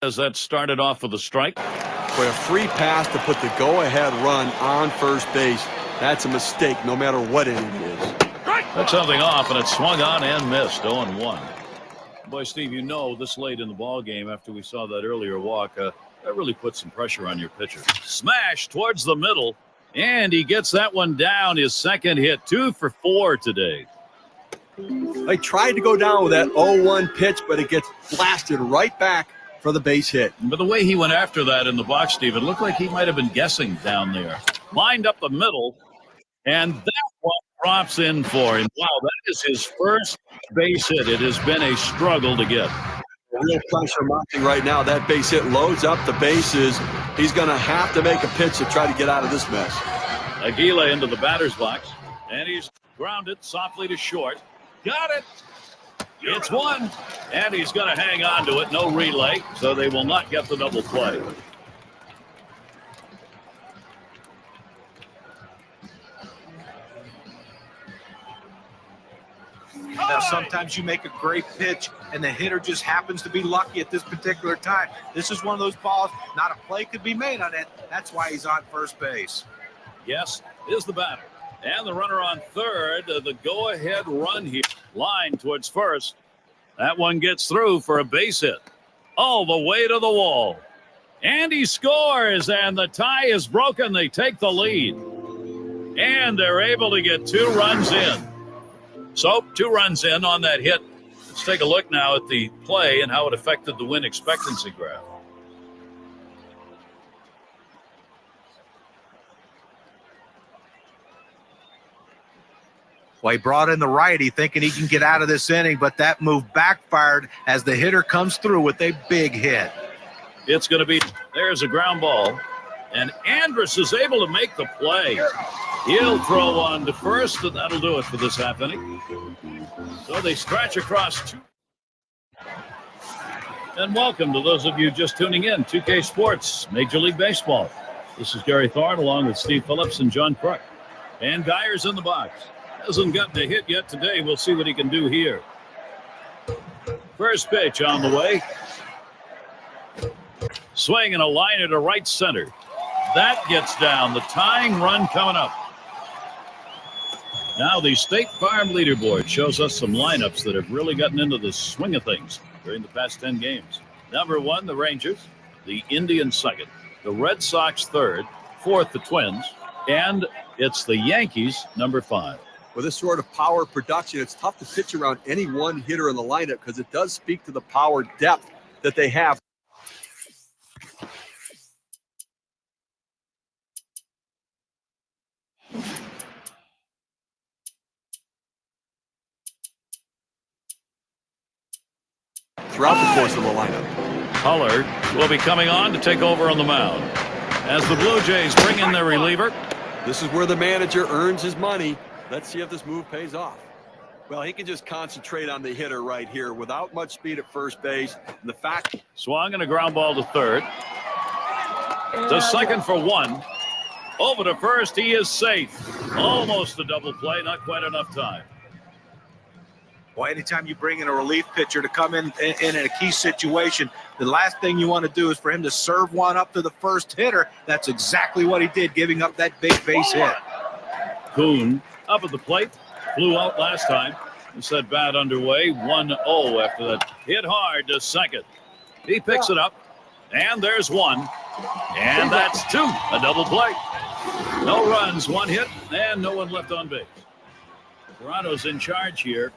as that started off with a strike. For a free pass to put the go-ahead run on first base, that's a mistake no matter what inning it is. Took something off and it swung on and missed. 0-1. Boy, Steve, you know this late in the ball game after we saw that earlier walk, that really puts some pressure on your pitcher. Smash towards the middle, and he gets that one down. His second hit, 2 for 4 today. They tried to go down with that 0-1 pitch, but it gets blasted right back for the base hit. But the way he went after that in the box, Steve, it looked like he might have been guessing down there. Lined up the middle, and that one drops in for him. Wow, that is his first base hit. It has been a struggle to get. Real pressure mounting right now. That base hit loads up the bases. He's going to have to make a pitch to try to get out of this mess. Aguila into the batter's box, and he's grounded softly to short. Got it. It's one, and he's going to hang on to it. No relay, so they will not get the double play. Now, sometimes you make a great pitch and the hitter just happens to be lucky at this particular time. This is one of those balls, not a play could be made on it. That's why he's on first base. Yes, is the batter. And the runner on third, the go-ahead run here. Line towards first. That one gets through for a base hit. All the way to the wall. And he scores, and the tie is broken. They take the lead. And they're able to get 2 runs in. So 2 runs in on that hit. Let's take a look now at the play and how it affected the win expectancy graph. Well, he brought in the righty thinking he can get out of this inning, but that move backfired as the hitter comes through with a big hit. It's going to be, there's a ground ball, and Andrus is able to make the play. He'll throw on to first, and that'll do it for this half inning. So they stretch across 2. And welcome to those of you just tuning in, 2K Sports, Major League Baseball. This is Gary Thorne along with Steve Phillips and John Crook. And Dyer's in the box. Hasn't gotten a hit yet today. We'll see what he can do here. First pitch on the way. Swing and a liner to right center. That gets down. The tying run coming up. Now the State Farm leaderboard shows us some lineups that have really gotten into the swing of things during the past 10 games. Number 1, the Rangers. The Indians second. The Red Sox third. Fourth, the Twins. And it's the Yankees, number 5. With this sort of power production, it's tough to pitch around any one hitter in the lineup because it does speak to the power depth that they have. Throughout the course of the lineup. Huller will be coming on to take over on the mound. As the Blue Jays bring in their reliever. This is where the manager earns his money. Let's see if this move pays off. Well, he can just concentrate on the hitter right here without much speed at first base. And the fact. Swung and a ground ball to third. To second for 1. Over to first, he is safe. Almost a double play, not quite enough time. Well, anytime you bring in a relief pitcher to come in a key situation, the last thing you want to do is for him to serve one up to the first hitter. That's exactly what he did, giving up that big base hit. Kuhn up at the plate, flew out last time. And set bat underway, 1-0 after that. Hit hard to second. He picks it up, and there's 1. And that's 2, a double play. No runs, 1 hit, and no one left on base. Toronto's in charge here.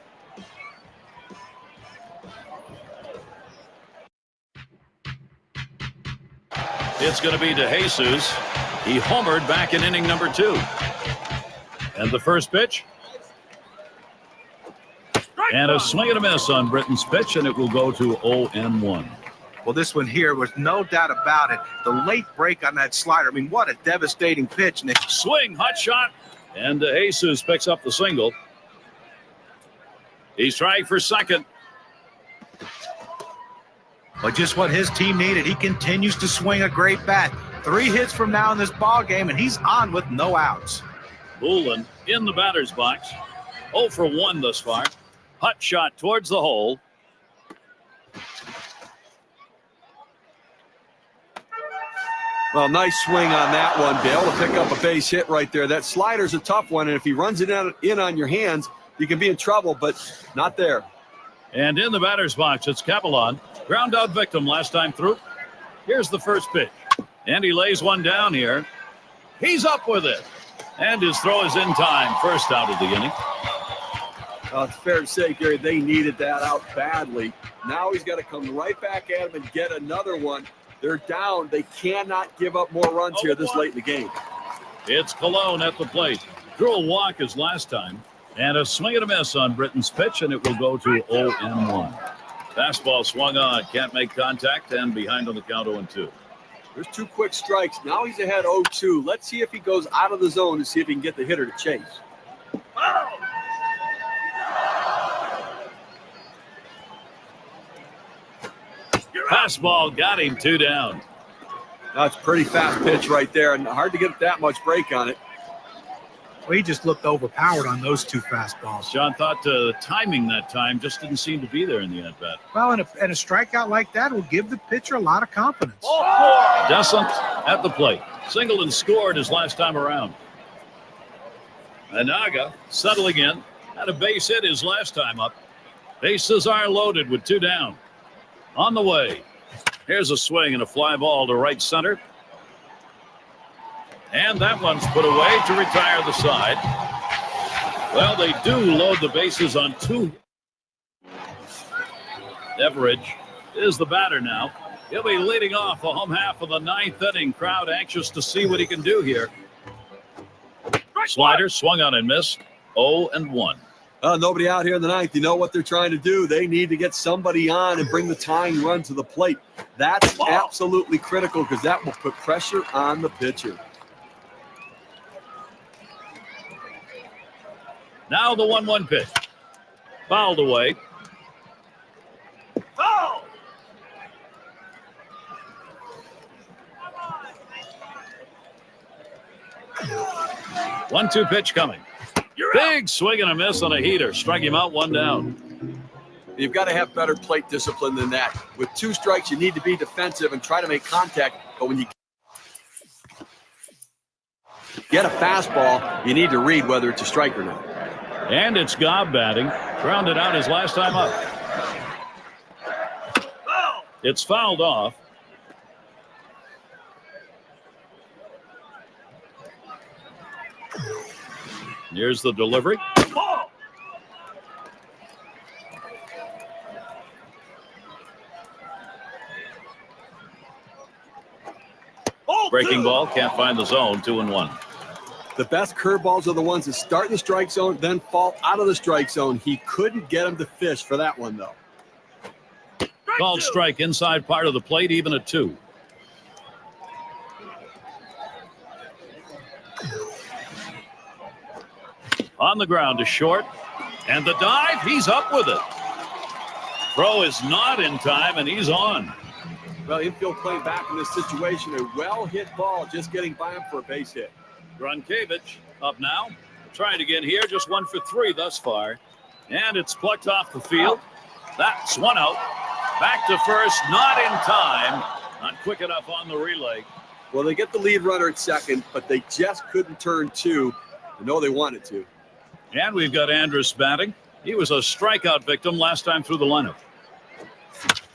It's going to be De Jesus. He homered back in inning number 2. And the first pitch. And a swing and a miss on Britton's pitch, and it will go to 0-1. Well, this one here was no doubt about it. The late break on that slider. I mean, what a devastating pitch. And swing, hot shot. And De Jesus picks up the single. He's trying for second. But just what his team needed. He continues to swing a great bat. 3 hits from now in this ball game, and he's on with no outs. Bullen in the batter's box. 0 for 1 thus far. Hot shot towards the hole. Well, nice swing on that one, Bill, to pick up a base hit right there. That slider's a tough one, and if he runs it in on your hands, you can be in trouble, but not there. And in the batter's box, it's Capelon. Ground out victim last time through. Here's the first pitch. And he lays one down here. He's up with it. And his throw is in time. First out of the inning. It's fair to say, Gary, they needed that out badly. Now he's got to come right back at him and get another one. They're down. They cannot give up more runs here this late in the game. It's Colon at the plate. Drew a walk as last time. And a swing and a miss on Britton's pitch, and it will go to 0-1. Fastball swung on, can't make contact, and behind on the count 0-2. There's 2 quick strikes. Now he's ahead 0-2. Let's see if he goes out of the zone and see if he can get the hitter to chase. Fastball got him, 2 down. That's a pretty fast pitch right there, and hard to get that much break on it. Well, he just looked overpowered on those two fastballs. John thought timing that time just didn't seem to be there in the at-bat. Well, and a strikeout like that will give the pitcher a lot of confidence. Descent at the plate. Singleton scored his last time around. Anaga settling in. Had a base hit his last time up. Bases are loaded with 2 down. On the way. Here's a swing and a fly ball to right center. And that one's put away to retire the side. Well, they do load the bases on 2. Everidge is the batter now. He'll be leading off the home half of the 9th inning. Crowd anxious to see what he can do here. Slider swung on and missed. 0-1. Nobody out here in the 9th. You know what they're trying to do. They need to get somebody on and bring the tying run to the plate. That's absolutely critical because that will put pressure on the pitcher. Now the 1-1 pitch. Fouled away. Foul! 1-2 pitch coming. Big swing and a miss on a heater. Strike him out, 1 down. You've got to have better plate discipline than that. With 2 strikes, you need to be defensive and try to make contact. But when you get a fastball, you need to read whether it's a strike or not. And it's Gobb batting. Grounded out his last time up. It's fouled off. Here's the delivery. Breaking ball, can't find the zone, 2-1. The best curveballs are the ones that start in the strike zone, then fall out of the strike zone. He couldn't get him to fish for that one, though. Called strike inside part of the plate, even at 2. On the ground to short. And the dive, he's up with it. Throw is not in time, and he's on. Well, infield play back in this situation. A well-hit ball just getting by him for a base hit. Grunkevich up now. Trying again here, just 1 for 3 thus far. And it's plucked off the field. That's 1 out. Back to first, not in time. Not quick enough on the relay. Well, they get the lead runner at second, but they just couldn't turn 2. I know they wanted to. And we've got Andrus batting. He was a strikeout victim last time through the lineup.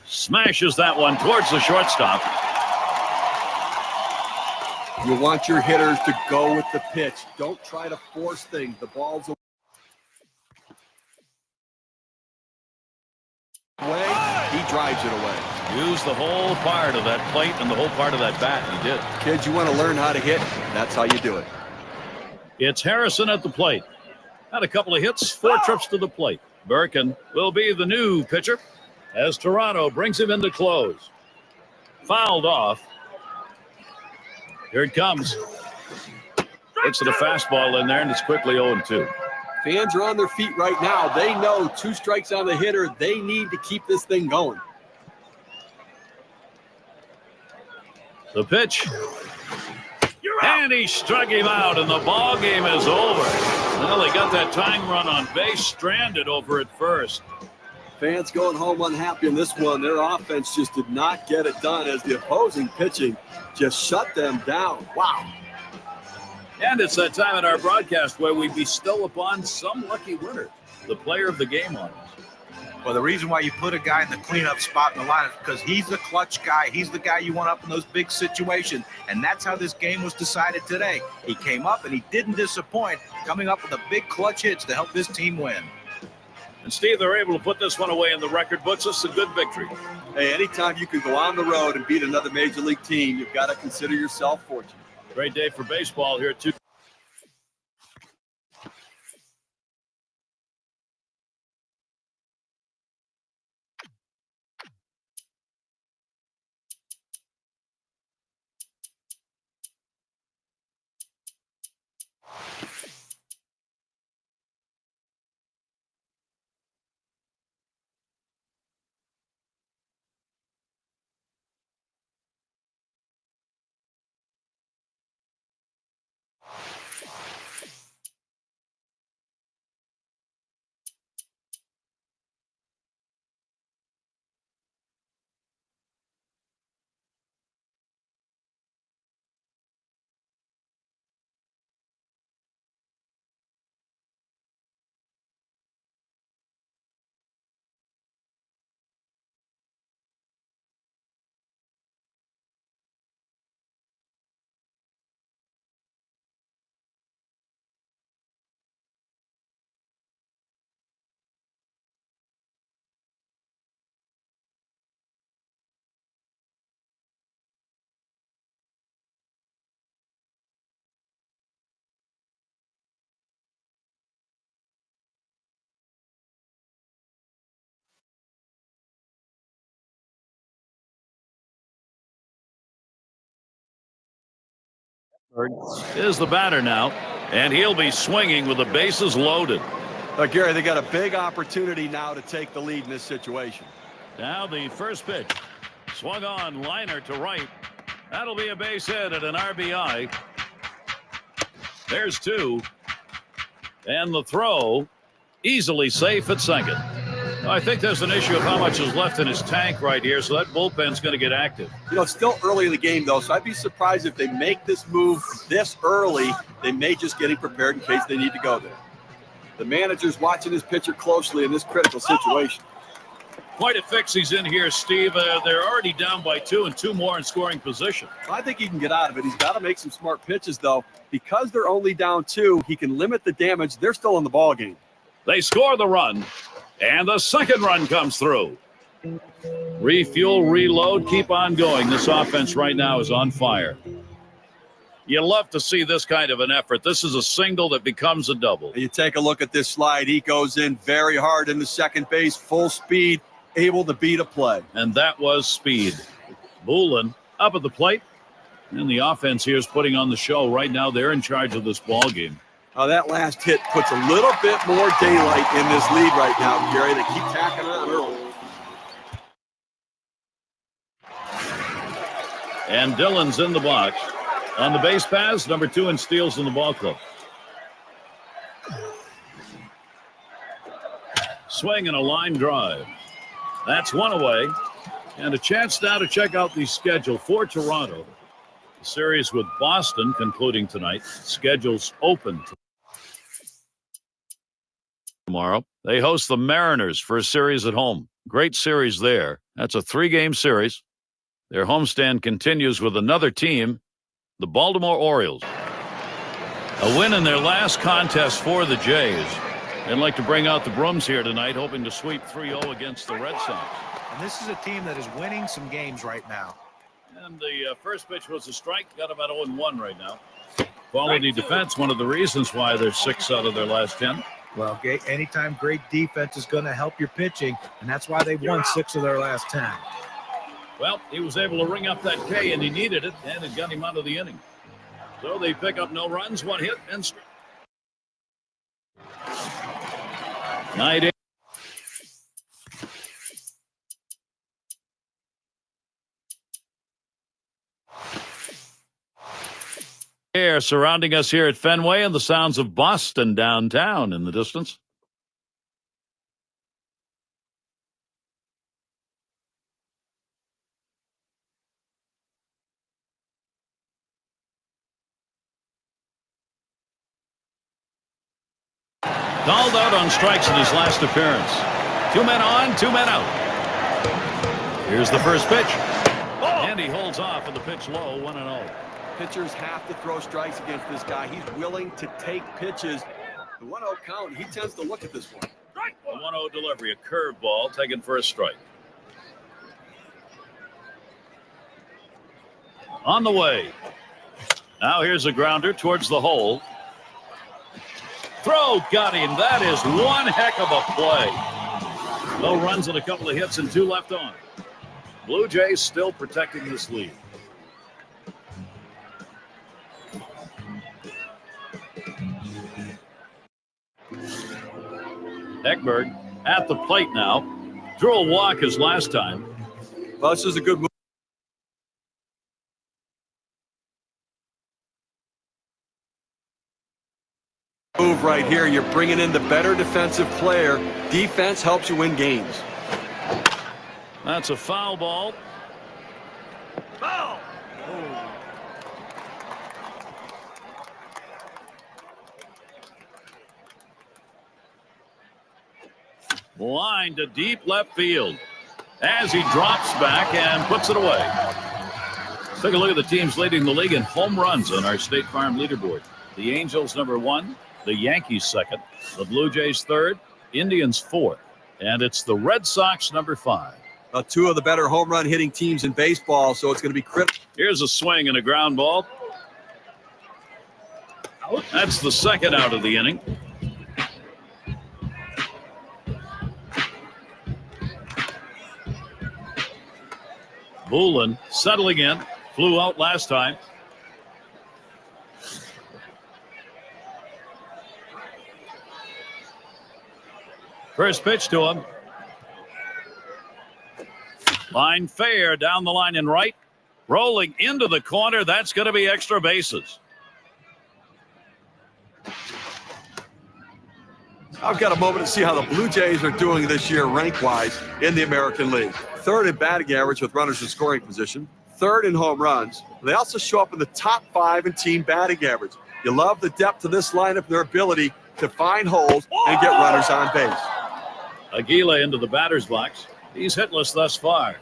Smashes that one towards the shortstop. You want your hitters to go with the pitch. Don't try to force things. The ball's away. He drives it away. Use the whole part of that plate and the whole part of that bat. He did. Kids, you want to learn how to hit? That's how you do it. It's Harrison at the plate. Had a couple of hits, 4 trips to the plate. Birkin will be the new pitcher as Toronto brings him in to close. Fouled off. Here it comes. Looks at a fastball in there, and it's quickly 0-2. Fans are on their feet right now. They know 2 strikes on the hitter. They need to keep this thing going. The pitch. And he struck him out, and the ball game is over. Well, they got that tying run on base, stranded over at first. Fans going home unhappy in this one. Their offense just did not get it done as the opposing pitching just shut them down. Wow. And it's that time in our broadcast where we bestow upon some lucky winner the player of the game on us. Well, the reason why you put a guy in the cleanup spot in the line is because he's the clutch guy. He's the guy you want up in those big situations. And that's how this game was decided today. He came up and he didn't disappoint, coming up with the big clutch hits to help this team win. And Steve, they're able to put this one away in the record books. It's a good victory. Hey, anytime you can go on the road and beat another major league team, you've got to consider yourself fortunate. Great day for baseball here, too. Is the batter now, and he'll be swinging with the bases loaded. Gary, they got a big opportunity now to take the lead in this situation. Now the first pitch. Swung on, liner to right. That'll be a base hit at an RBI. There's two. And the throw, easily safe at second. I think there's an issue of how much is left in his tank right here, so that bullpen's going to get active. You know, it's still early in the game, though, so I'd be surprised if they make this move this early. They may just getting prepared in case they need to go there. The manager's watching his pitcher closely in this critical situation. Quite a fix he's in here, Steve. They're already down by 2 and 2 more in scoring position. I think he can get out of it. He's got to make some smart pitches, though. Because they're only down 2, he can limit the damage. They're still in the ball game. They score the run, and the second run comes through. Refuel, reload, keep on going. This offense right now is on fire. You love to see this kind of an effort. This is a single that becomes a double. You take a look at this slide. He goes in very hard into second base, full speed, able to beat a play. And that was speed. Bullen up at the plate. And the offense here is putting on the show. Right now, they're in charge of this ball game. That last hit puts a little bit more daylight in this lead right now, Gary. They keep tacking on early. And Dillon's in the box. On the base pass, number 2 in steals in the ball club. Swing and a line drive. That's one away. And a chance now to check out the schedule for Toronto. The series with Boston concluding tonight. Schedule's open tomorrow. They host the Mariners for a series at home. Great series there. That's a 3-game series. Their homestand continues with another team, the Baltimore Orioles. A win in their last contest for the Jays. They'd like to bring out the brooms here tonight, hoping to sweep 3-0 against the Red Sox. And this is a team that is winning some games right now. And the first pitch was a strike. Got about 0-1 right now. Quality defense, one of the reasons why they're 6 out of their last 10. Well, anytime great defense is going to help your pitching, and that's why they've won 6 of their last 10. Well, he was able to ring up that K, and he needed it, and it got him out of the inning. So they pick up no runs, 1 hit, and strike. 9-8. Air surrounding us here at Fenway, and the sounds of Boston downtown in the distance. Called out on strikes in his last appearance. 2 men on, 2 men out. Here's the first pitch. And he holds off with the pitch low, 1-0. Pitchers have to throw strikes against this guy. He's willing to take pitches. The 1-0 count, he tends to look at this one. The 1-0 delivery, a curveball taken for a strike. On the way. Now here's a grounder towards the hole. Throw got him. That is one heck of a play. No runs and a couple of hits and 2 left on. Blue Jays still protecting this lead. Ekberg at the plate now. Drew a walk his last time. Well, this is a good move. Right here, you're bringing in the better defensive player. Defense helps you win games. That's a foul ball. Foul. Line to deep left field as he drops back and puts it away. Let's take a look at the teams leading the league in home runs on our State Farm leaderboard. The Angels number 1, the Yankees 2nd, the Blue Jays 3rd, Indians 4th, and it's the Red Sox number 5. 2 of the better home run hitting teams in baseball, so it's going to be critical. Here's a swing and a ground ball. That's the second out of the inning. Bullen settling in, flew out last time. First pitch to him. Line fair down the line and right. Rolling into the corner. That's going to be extra bases. I've got a moment to see how the Blue Jays are doing this year rank-wise in the American League. Third in batting average with runners in scoring position. Third in home runs. They also show up in the top 5 in team batting average. You love the depth of this lineup and their ability to find holes and get runners on base. Aguila into the batter's box. He's hitless thus far.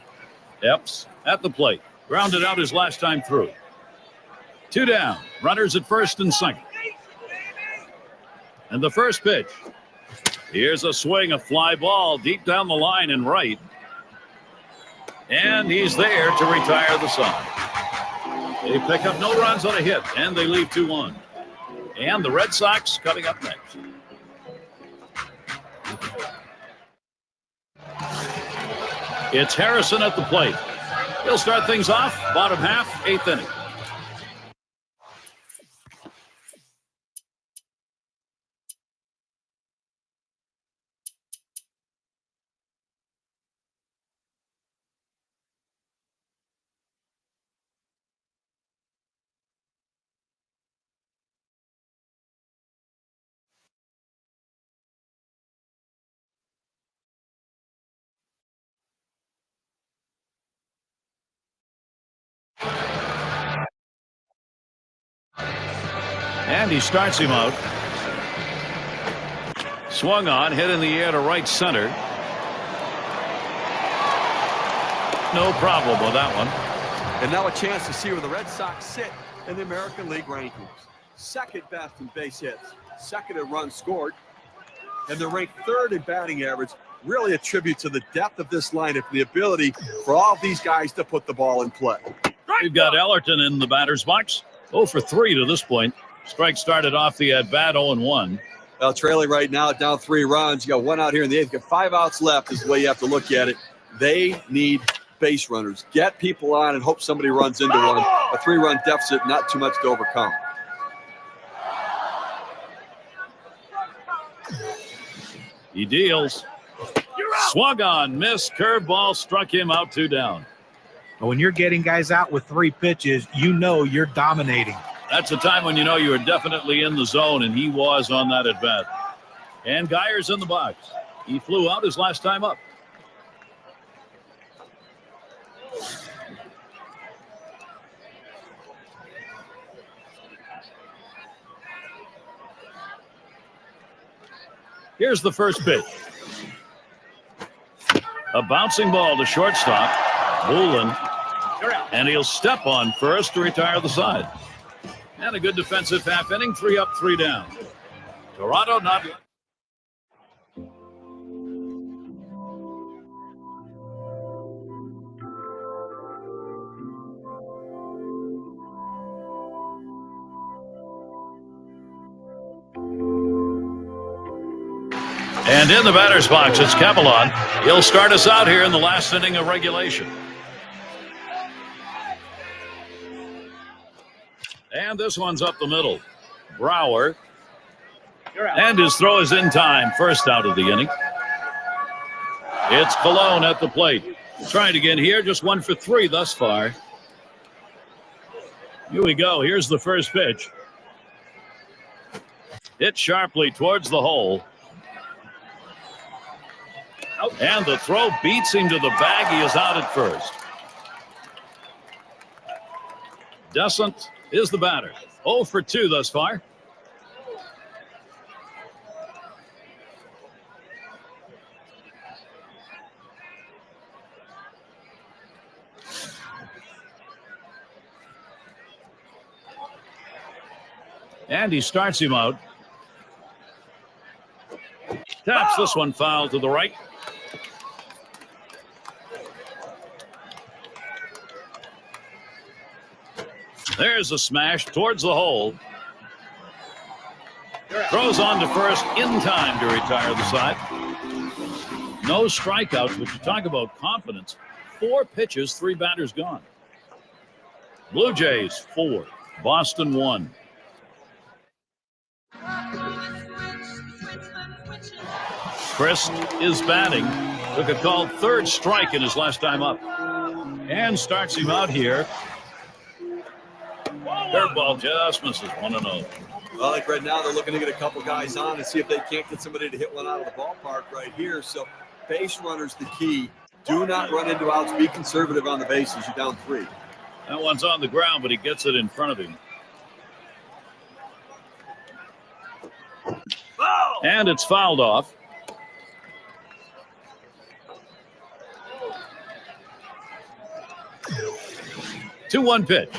Epps at the plate. Grounded out his last time through. 2 down. Runners at first and second. And the first pitch. Here's a swing, a fly ball deep down the line and right. And he's there to retire the side. They pick up no runs on a hit, and they leave 2-1. And the Red Sox coming up next. It's Harrison at the plate. He'll start things off, bottom half, 8th inning. And he starts him out. Swung on, hit in the air to right center. No problem with that one. And now a chance to see where the Red Sox sit in the American League rankings. Second best in base hits, second in runs scored, and they're ranked third in batting average. Really a tribute to the depth of this lineup, the ability for all of these guys to put the ball in play. We've got Ellerton in the batter's box. 0 for 3 to this point. Strike started off the at-bat 0-1. Well, trailing right now, down 3 runs. You got 1 out here in the 8th. You got 5 outs left is the way you have to look at it. They need base runners. Get people on and hope somebody runs into one. A 3-run deficit, not too much to overcome. He deals. Swung on, missed, curveball, struck him out, 2 down. When you're getting guys out with 3 pitches, you know you're dominating. That's a time when you know you are definitely in the zone, and he was on that at bat. And Geyer's in the box. He flew out his last time up. Here's the first pitch. A bouncing ball to shortstop. Bullen. And he'll step on first to retire the side. And a good defensive half inning. 3 up, 3 down. Toronto not. And in the batter's box, it's Camelon. He'll start us out here in the last inning of regulation. And this one's up the middle. Brower. And his throw is in time. First out of the inning. It's Colon at the plate. Trying again here. Just 1 for 3 thus far. Here we go. Here's the first pitch. Hit sharply towards the hole. And the throw beats him to the bag. He is out at first. Descent is the batter. 0 for 2 thus far. And he starts him out. Taps this one foul to the right. There's a smash towards the hole. Throws on to first in time to retire the side. No strikeouts, but you talk about confidence. 4 pitches, 3 batters gone. Blue Jays 4, Boston 1. Chris is batting. Took a called third strike in his last time up. And starts him out here. Curveball just misses 1-0. Well, I think right now they're looking to get a couple guys on and see if they can't get somebody to hit one out of the ballpark right here. So base runner's the key. Do not run into outs. Be conservative on the bases. You're down 3. That one's on the ground, but he gets it in front of him. And it's fouled off. Two 1 pitch.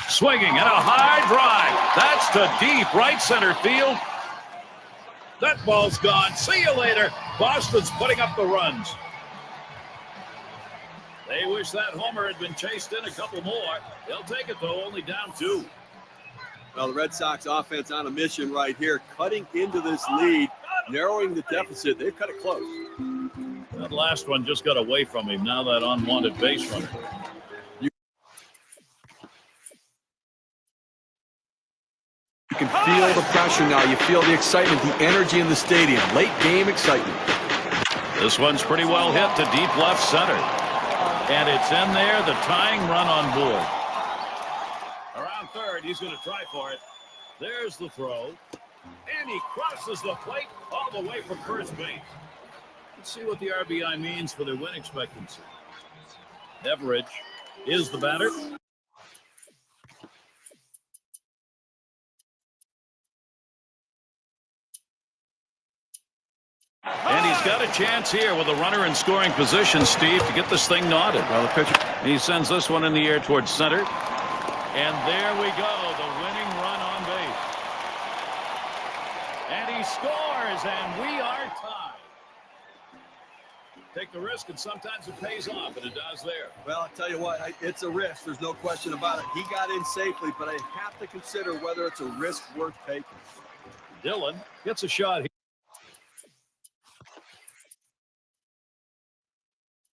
Swinging and a high drive. That's to deep right center field. That ball's gone. See you later. Boston's putting up the runs. They wish that homer had been chased in a couple more. They'll take it, though, only down 2. Well, the Red Sox offense on a mission right here, cutting into this lead, narrowing the deficit. They've cut it close. That last one just got away from him. Now that unwanted base runner. You can feel the pressure now. You feel the excitement, the energy in the stadium. Late game excitement. This one's pretty well hit to deep left center. And it's in there, the tying run on board. Around third, he's going to try for it. There's the throw. And he crosses the plate all the way from first base. Let's see what the RBI means for their win expectancy. Everidge is the batter. And he's got a chance here with a runner in scoring position, Steve, to get this thing knotted. Well, the pitcher. He sends this one in the air towards center. And there we go, the winning run on base. And he scores, and we are tied. Take the risk, and sometimes it pays off, and it does there. Well, I'll tell you what, it's a risk. There's no question about it. He got in safely, but I have to consider whether it's a risk worth taking. Dillon gets a shot here.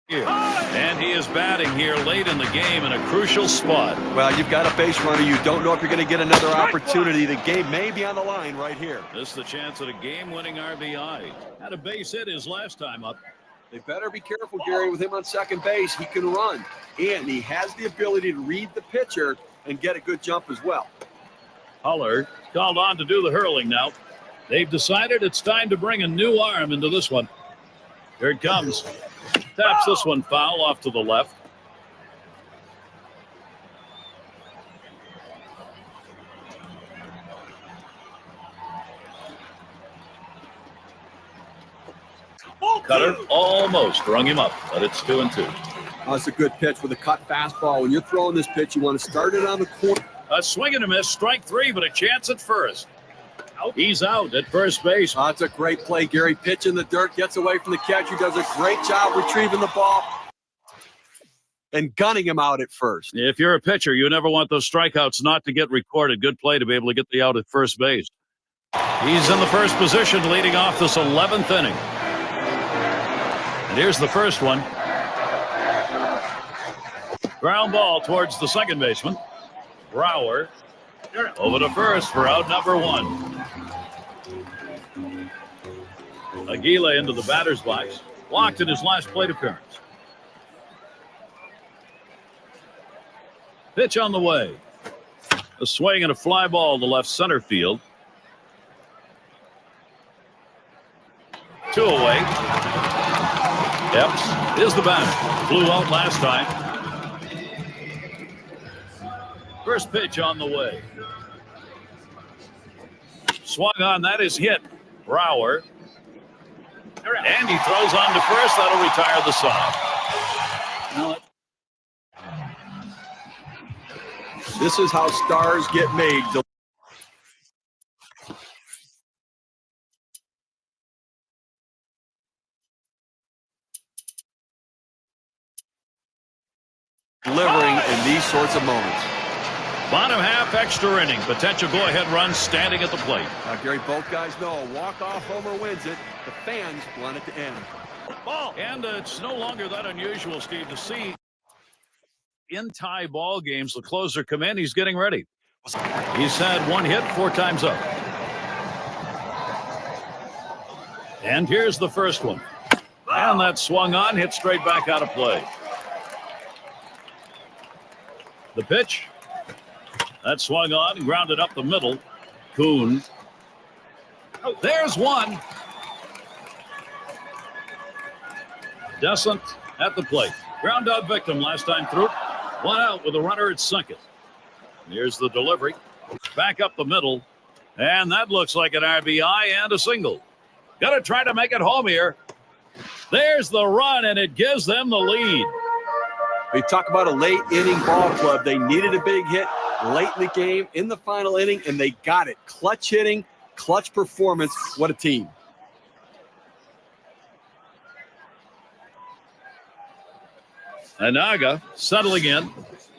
And he is batting here late in the game in a crucial spot. Well, you've got a base runner. You don't know if you're going to get another opportunity. The game may be on the line right here. This is the chance at a game-winning RBI. Had a base hit his last time up. They better be careful, Gary, with him on second base. He can run, and he has the ability to read the pitcher and get a good jump as well. Huller called on to do the hurling now. They've decided it's time to bring a new arm into this one. Here it comes. Taps this one foul off to the left. Cutter almost rung him up, but it's 2-2. That's a good pitch with a cut fastball. When you're throwing this pitch, you want to start it on the corner. A swing and a miss, strike 3, but a chance at first. He's out at first base. That's a great play, Gary. Pitch in the dirt, gets away from the catcher, does a great job retrieving the ball and gunning him out at first. If you're a pitcher, you never want those strikeouts not to get recorded. Good play to be able to get the out at first base. He's in the first position leading off this 11th inning. And here's the first one. Ground ball towards the second baseman. Brower over to first for out number 1. Aguila into the batter's box. Walked in his last plate appearance. Pitch on the way. A swing and a fly ball to left center field. 2 away. Epps is the batter. Flew out last time. First pitch on the way. Swung on, that is hit. Brower. And he throws on to first. That'll retire the side. Now, this is how stars get made. Delivering in these sorts of moments. Bottom half, extra inning. Potential go-ahead run standing at the plate. Gary, both guys know a walk-off homer wins it. The fans want it to end. Ball. And it's no longer that unusual, Steve, to see in tie ball games the closer come in. He's getting ready. He's had 1 hit 4 times up. And here's the first one. And that swung on, hit straight back out of play. The pitch. That swung on and grounded up the middle. Kuhn. There's one. Descent at the plate. Ground out victim last time through. One out with a runner at second. Here's the delivery. Back up the middle. And that looks like an RBI and a single. Got to try to make it home here. There's the run, and it gives them the lead. We talk about a late inning ball club. They needed a big hit late in the game, in the final inning, and they got it. Clutch hitting, clutch performance. What a team. Anaga settling in.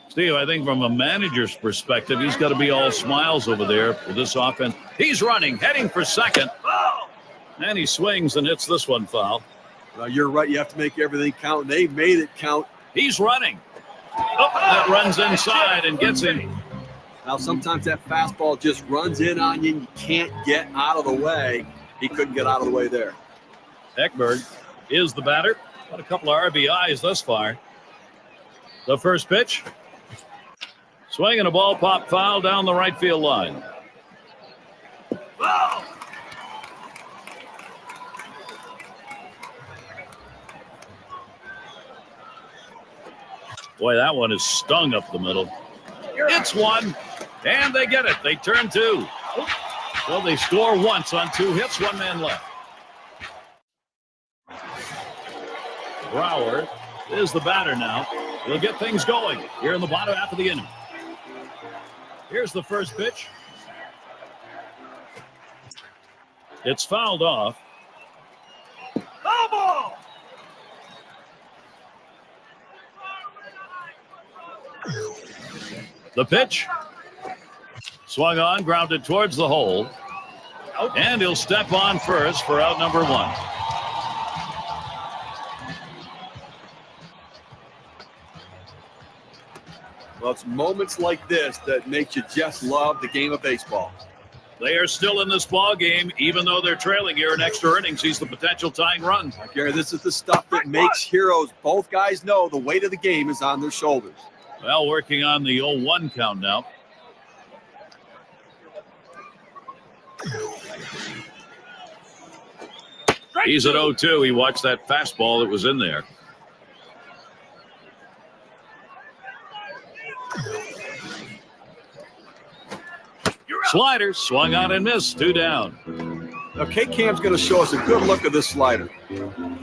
Steve, I think from a manager's perspective, he's got to be all smiles over there for this offense. He's running, heading for second. And he swings and hits this one foul. Well, you're right. You have to make everything count. They made it count. He's running. Oh, that runs inside and gets him. Now, sometimes that fastball just runs in on you and you can't get out of the way. He couldn't get out of the way there. Ekberg is the batter. Got a couple of RBIs thus far. The first pitch. Swinging a ball pop foul down the right field line. Boy, that one is stung up the middle. It's one, and they get it. They turn two. Well, they score once on two hits, one man left. Brower is the batter now. He'll get things going here in the bottom half of the inning. Here's the first pitch. It's fouled off. Foul ball! The pitch. Swung on, grounded towards the hole. And he'll step on first for out number one. Well, it's moments like this that make you just love the game of baseball. They are still in this ball game, even though they're trailing here in extra innings. He's the potential tying run. Gary, this is the stuff that makes heroes. Both guys know the weight of the game is on their shoulders. Well, working on the 0-1 count now. He's at 0-2. He watched that fastball that was in there. Slider swung on and missed. 2 down. Now, K-Cam's going to show us a good look at this slider.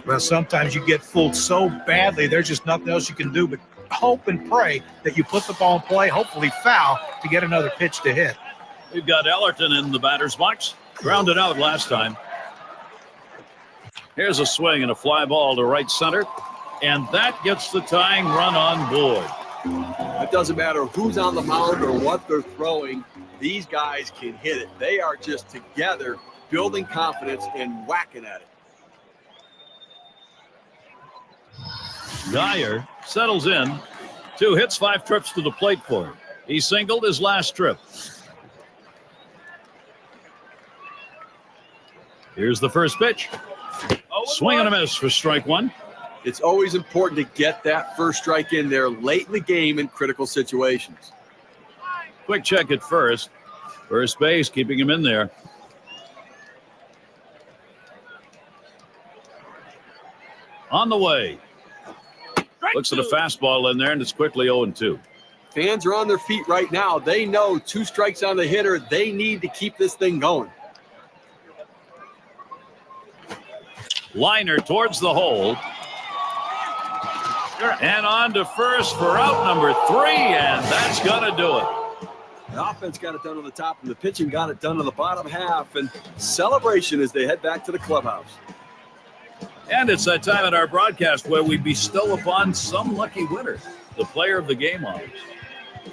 Well, sometimes you get fooled so badly, there's just nothing else you can do but hope and pray that you put the ball in play, hopefully foul, to get another pitch to hit. We've got Ellerton in the batter's box. Grounded out last time. Here's a swing and a fly ball to right center. And that gets the tying run on board. It doesn't matter who's on the mound or what they're throwing. These guys can hit it. They are just together, building confidence and whacking at it. Dyer settles in. 2 hits, 5 trips to the plate for him. He singled his last trip. Here's the first pitch. Swing and a miss for strike one. It's always important to get that first strike in there late in the game in critical situations. Quick check at first. First base, keeping him in there. On the way. Looks at a fastball in there, and it's quickly 0-2. Fans are on their feet right now. They know 2 strikes on the hitter. They need to keep this thing going. Liner towards the hole. And on to first for out number 3, and that's going to do it. The offense got it done on the top, and the pitching got it done on the bottom half. And celebration as they head back to the clubhouse. And it's that time in our broadcast where we bestow upon some lucky winner the player of the game honors.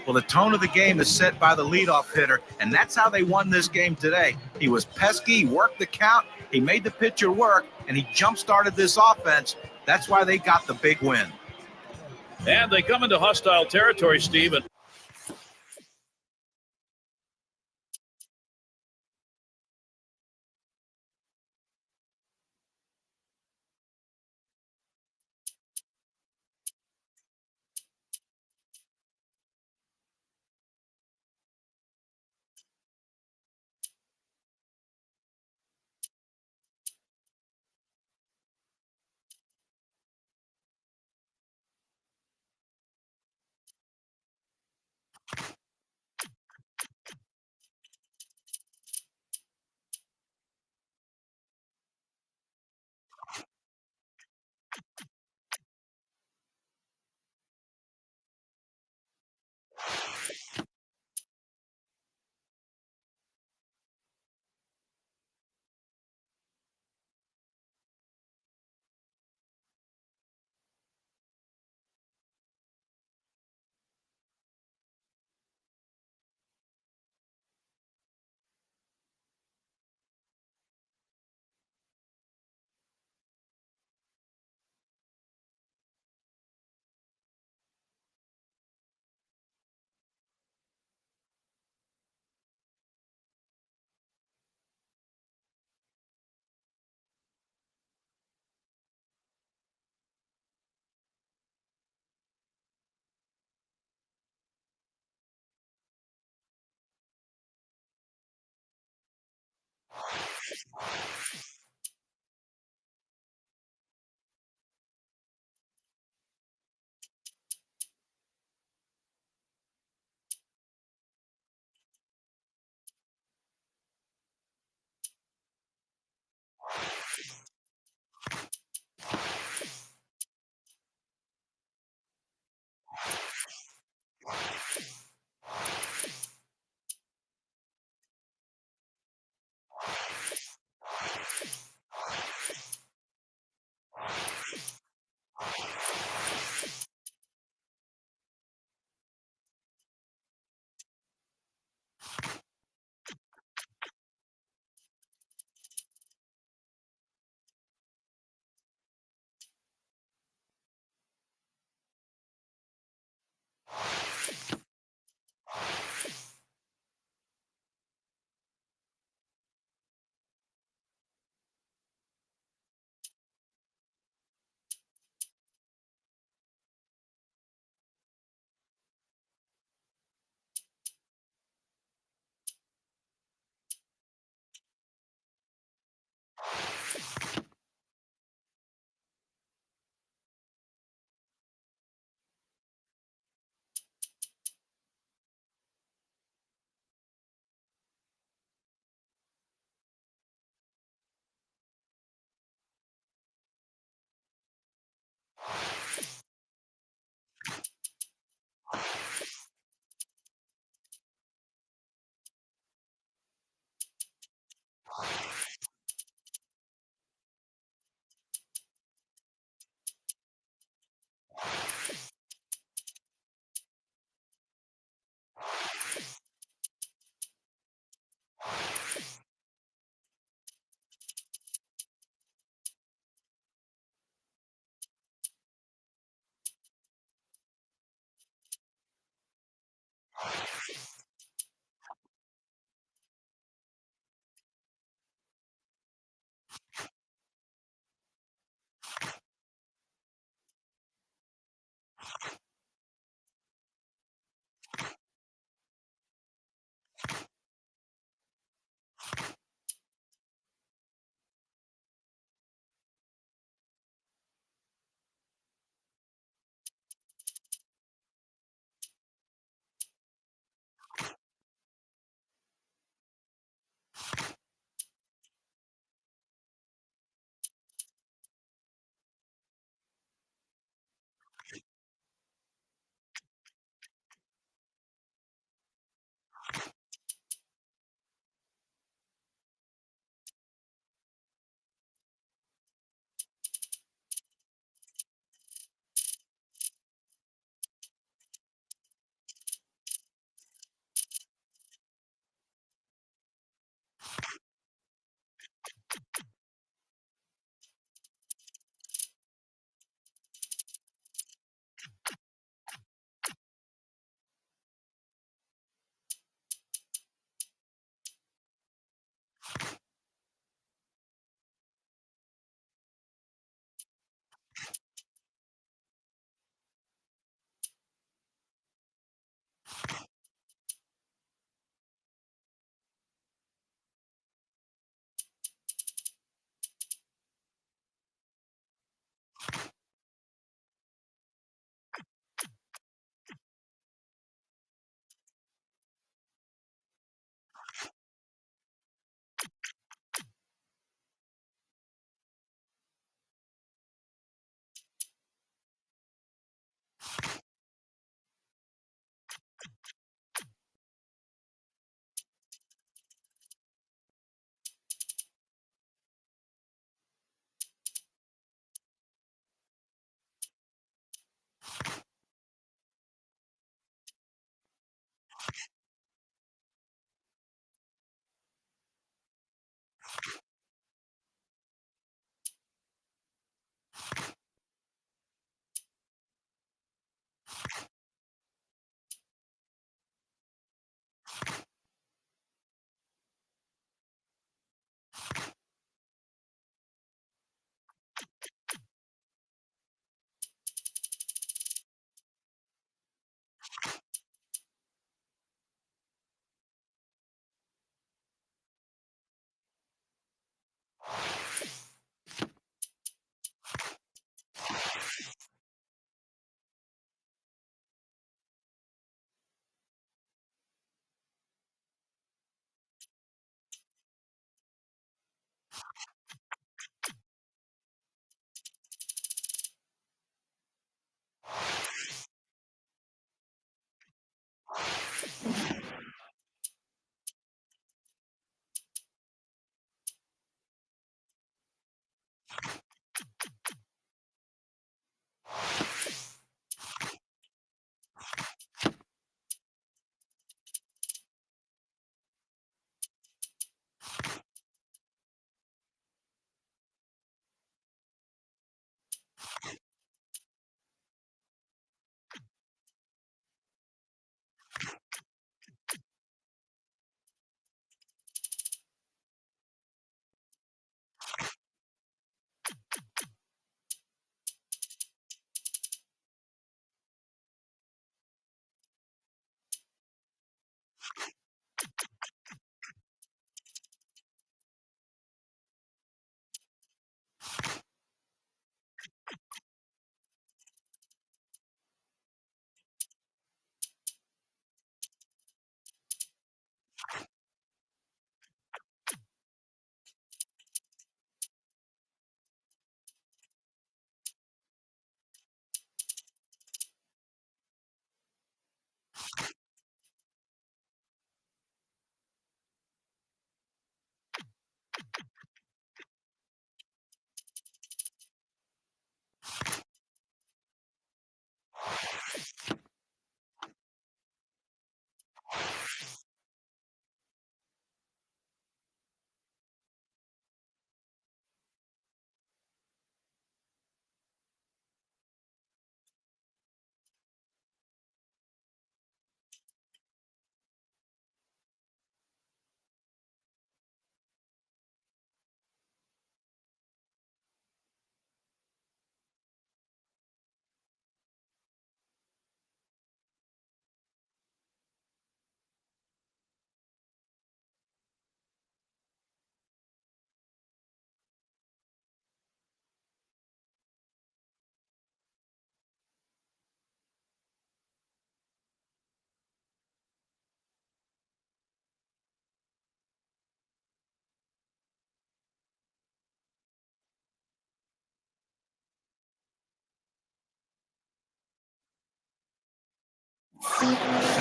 Well, the tone of the game is set by the leadoff hitter, and that's how they won this game today. He was pesky, he worked the count, he made the pitcher work, and he jump-started this offense. That's why they got the big win. And they come into hostile territory, Steve, and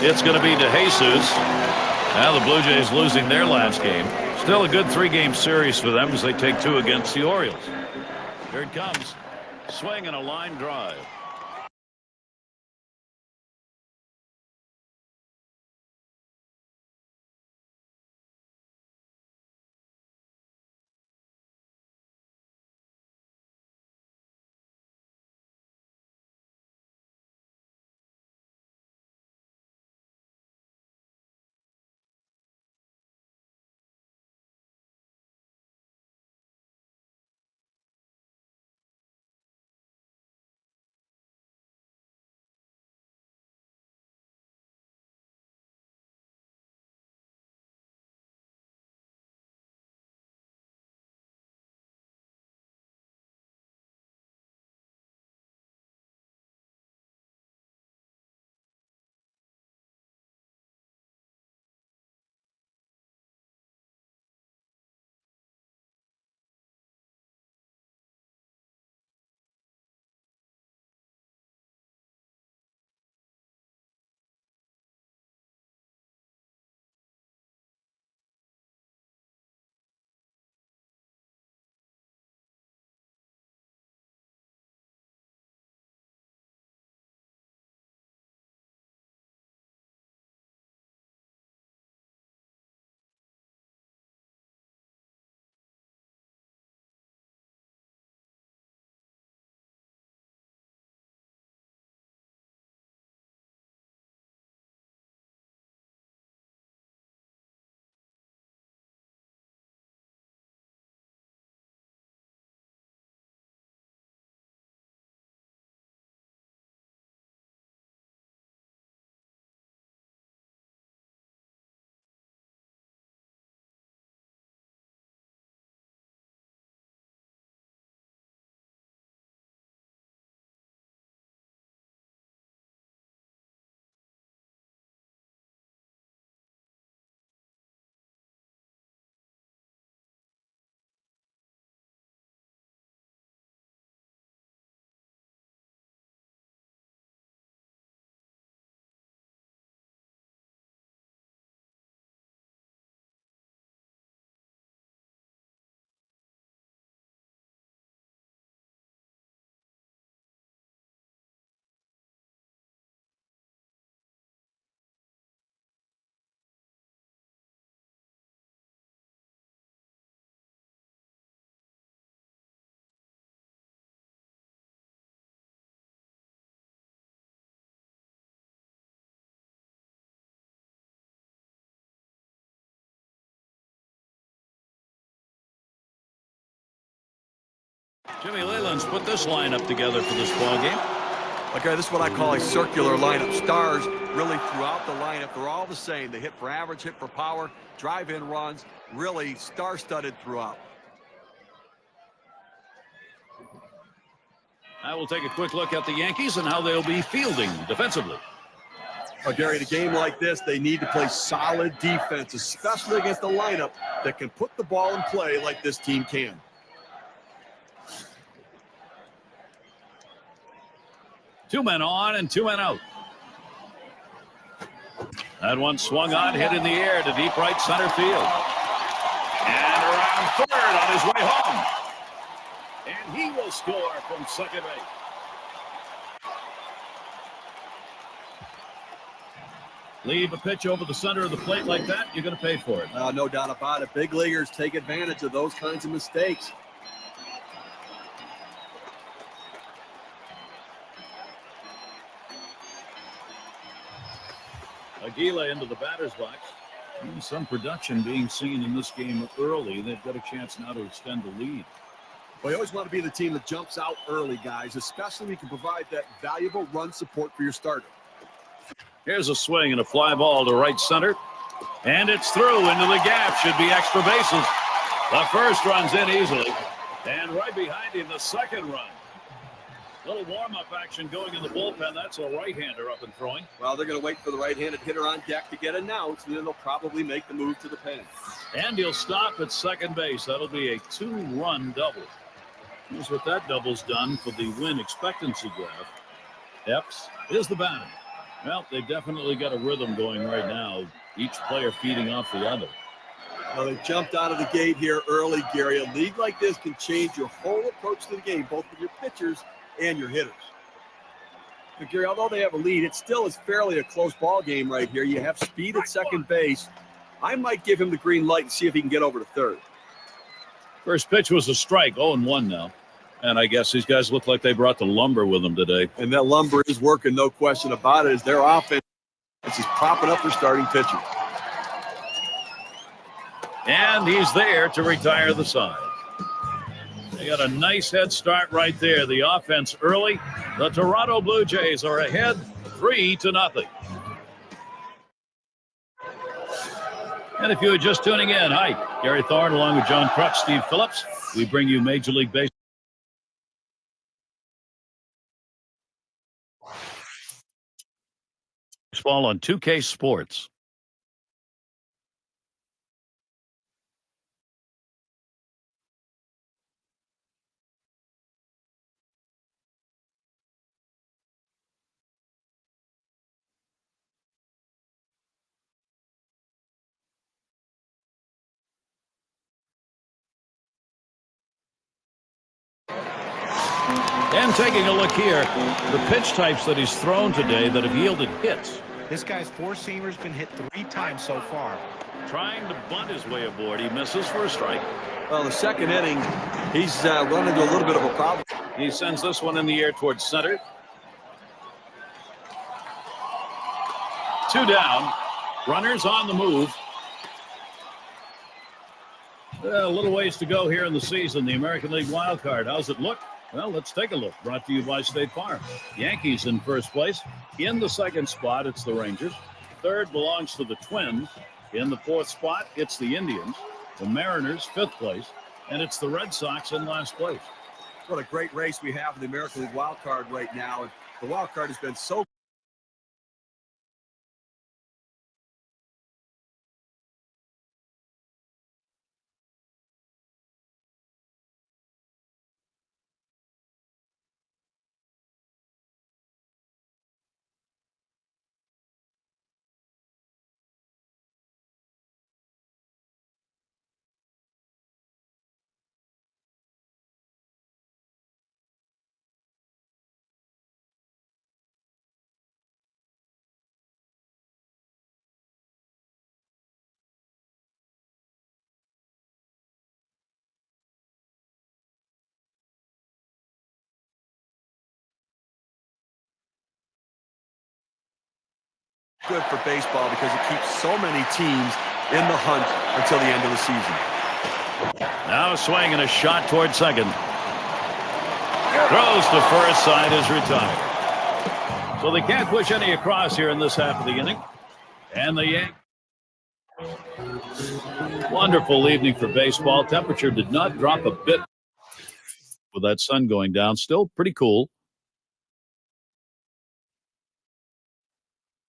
It's going to be DeJesus. Now the Blue Jays losing their last game. Still a good 3-game series for them as they take 2 against the Orioles. Here it comes. Swing and a line drive. Jimmy Leyland's put this lineup together for this ball game. Okay, this is what I call a circular lineup. Stars really throughout the lineup. They're all the same. They hit for average, hit for power, drive-in runs, really star-studded throughout. I will take a quick look at the Yankees and how they'll be fielding defensively. Oh, Gary, in a game like this, they need to play solid defense, especially against a lineup that can put the ball in play like this team can. Two men on and two men out. That one swung on, hit in the air to deep right center field. And around third on his way home. And he will score from second base. Leave a pitch over the center of the plate like that, you're going to pay for it. No doubt about it. Big leaguers take advantage of those kinds of mistakes. Aguila into the batter's box. Some production being seen in this game early. They've got a chance now to extend the lead. Well, you always want to be the team that jumps out early, guys, especially when you can provide that valuable run support for your starter. Here's a swing and a fly ball to right center. And it's through into the gap. Should be extra bases. The first runs in easily. And right behind him, the second run. Little warm-up action going in the bullpen. That's a right-hander up and throwing. Well, they're going to wait for the right-handed hitter on deck to get announced, and then they'll probably make the move to the pen. And he'll stop at second base. That'll be a two-run double. Here's what that double's done for the win expectancy graph. Epps is the batter. Well, they've definitely got a rhythm going right now. Each player feeding off the other. Well, they jumped out of the gate here early, Gary. A league like this can change your whole approach to the game, both with your pitchers and your hitters. But Gary, although they have a lead, it still is fairly a close ball game right here. You have speed at second base. I might give him the green light and see if he can get over to third. First pitch was a strike, 0-1 now. And I guess these guys look like they brought the lumber with them today. And that lumber is working, no question about it, as their offense is propping up their starting pitcher. And he's there to retire the side. They got a nice head start right there. The offense early. The Toronto Blue Jays are ahead 3-0. And if you were just tuning in, hi, Gary Thorne along with John Kruk, Steve Phillips. We bring you Major League Baseball on 2K Sports. And taking a look here, the pitch types that he's thrown today that have yielded hits. This guy's four-seamer's been hit 3 times so far. Trying to bunt his way aboard. He misses for a strike. Well, the second inning, he's run into a little bit of a problem. He sends this one in the air towards center. 2 down. Runners on the move. A little ways to go here in the season. The American League wild card. How's it look? Well, let's take a look. Brought to you by State Farm. Yankees in first place. In the second spot, it's the Rangers. Third belongs to the Twins. In the fourth spot, it's the Indians. The Mariners, fifth place. And it's the Red Sox in last place. What a great race we have in the American League wild card right now. And the wild card has been so good for baseball because it keeps so many teams in the hunt until the end of the season. Now a swing and a shot toward second. Throws to first, side is retired. So they can't push any across here in this half of the inning. And the Yankees. Wonderful evening for baseball. Temperature did not drop a bit with that sun going down. Still pretty cool.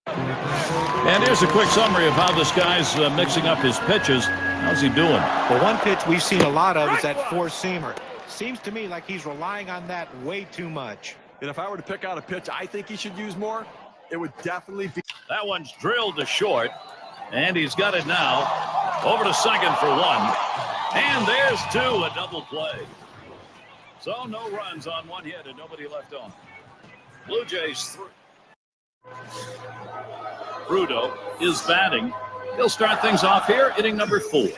And here's a quick summary of how this guy's mixing up his pitches. How's he doing? The one pitch we've seen a lot of is that four-seamer. Seems to me like he's relying on that way too much. And if I were to pick out a pitch I think he should use more, it would definitely be. That one's drilled to short, and he's got it now. Over to second for one. And there's two, a double play. So no runs on one hit and nobody left on. Blue Jays through. Rudo is batting. He'll start things off here, inning number 4.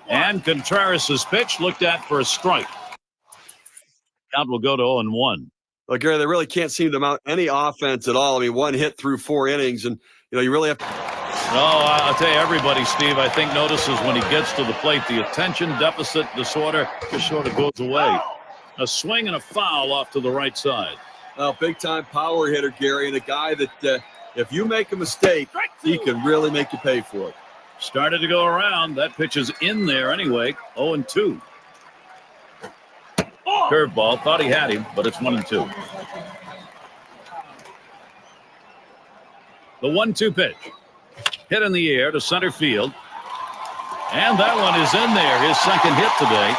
And Contreras' pitch looked at for a strike. Count will go to 0-1. Well, Gary, they really can't seem to mount any offense at all. I mean, one hit through 4 innings, and you really have to. Oh, I'll tell you, everybody, Steve, I think notices when he gets to the plate, the attention deficit disorder just sort of goes away. A swing and a foul off to the right side. Well, big-time power hitter, Gary, and a guy that if you make a mistake, he can really make you pay for it. Started to go around. That pitch is in there anyway. 0-2. Curveball. Thought he had him, but it's 1-2. The 1-2 pitch. Hit in the air to center field. And that one is in there. His second hit today.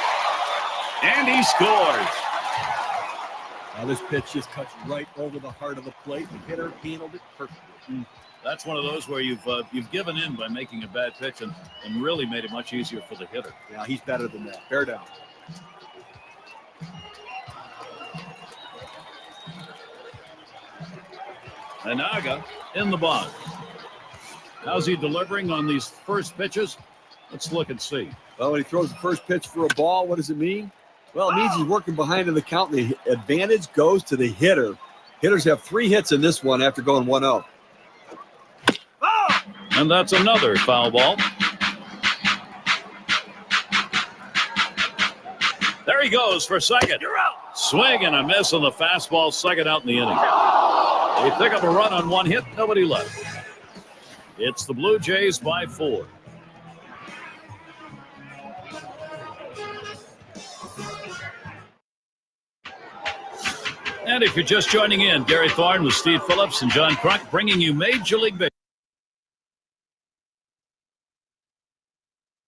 And he scores. Now this pitch just cuts right over the heart of the plate. The hitter handled it perfectly. That's one of those where you've given in by making a bad pitch and really made it much easier for the hitter. Yeah, he's better than that. Bear down. Anaga in the box. How's he delivering on these first pitches? Let's look and see. Well, when he throws the first pitch for a ball, what does it mean? Well, it means he's working behind in the count. The advantage goes to the hitter. Hitters have 3 hits in this one after going 1-0. And that's another foul ball. There he goes for second. You're out. Swing and a miss on the fastball, second out in the inning. They pick up a run on one hit, nobody left. It's the Blue Jays by 4. And if you're just joining in, Gary Thorne with Steve Phillips and John Kruk bringing you Major League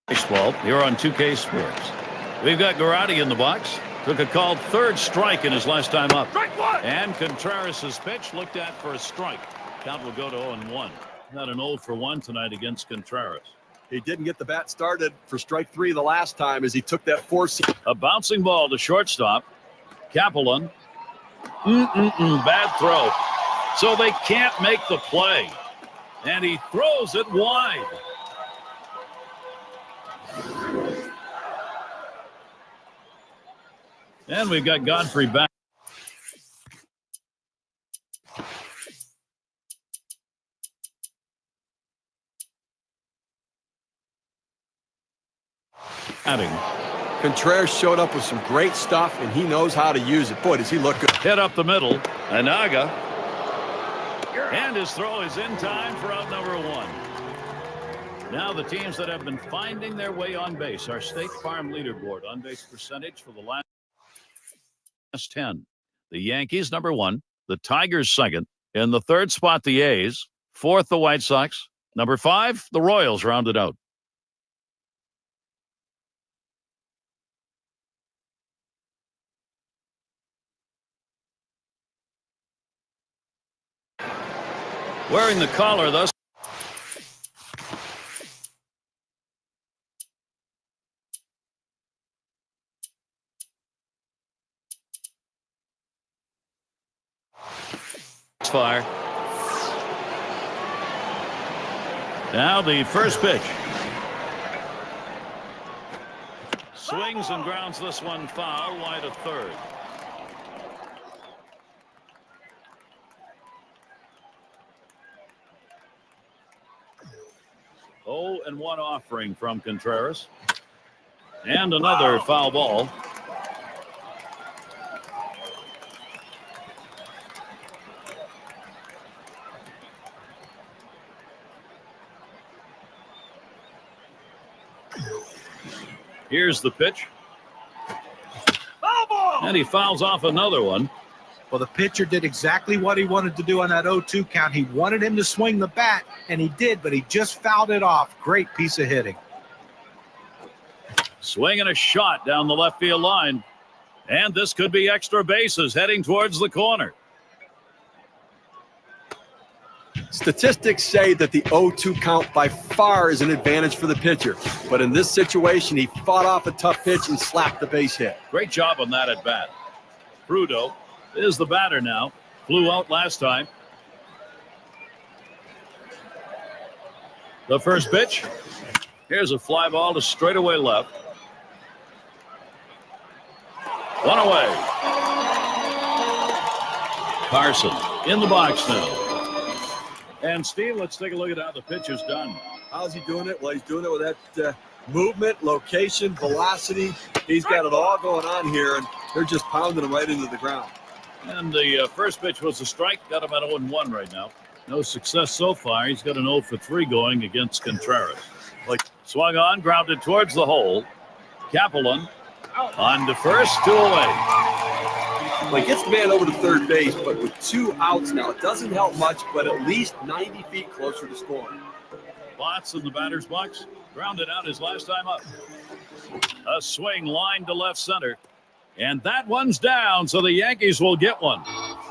Baseball here on 2K Sports. We've got Garrotti in the box. Took a called third strike in his last time up. And Contreras' pitch looked at for a strike. Count will go to 0-1. Not an 0-for-1 tonight against Contreras. He didn't get the bat started for strike 3 the last time as he took that 4-seam. A bouncing ball to shortstop. Kaplan. Bad throw. So they can't make the play. And he throws it wide. And we've got Godfrey back. Contreras showed up with some great stuff, and he knows how to use it. Boy, does he look good. Hit up the middle. Anaga. And his throw is in time for out number 1. Now the teams that have been finding their way on base. Our State Farm leaderboard on base percentage for the last 10. The Yankees, number 1. The Tigers, second. In the third spot, the A's. Fourth, the White Sox. Number 5, the Royals rounded out. Wearing the collar, thus. Fire. Now the first pitch. Swings and grounds this one foul, wide of third. And 1 offering from Contreras. And another foul ball. Here's the pitch. And he fouls off another one. Well, the pitcher did exactly what he wanted to do on that 0-2 count. He wanted him to swing the bat, and he did, but he just fouled it off. Great piece of hitting. Swinging a shot down the left field line. And this could be extra bases heading towards the corner. Statistics say that the 0-2 count by far is an advantage for the pitcher. But in this situation, he fought off a tough pitch and slapped the base hit. Great job on that at bat. Prudo is the batter now. Flew out last time. The first pitch. Here's a fly ball to straightaway left. One away. Carson in the box now. And Steve, let's take a look at how the pitch is done. How's he doing it? Well, he's doing it with that movement, location, velocity. He's got it all going on here, and they're just pounding him right into the ground. And the first pitch was a strike. Got him at 0-1 right now. No success so far. He's got an 0 for 3 going against Contreras. Swung on, grounded towards the hole. Kaplan on to first, 2 away. Like, gets the man over to third base, but with 2 outs now, it doesn't help much, but at least 90 feet closer to scoring. Lots in the batter's box. Grounded out his last time up. A swing line to left center. And that one's down, so the Yankees will get one.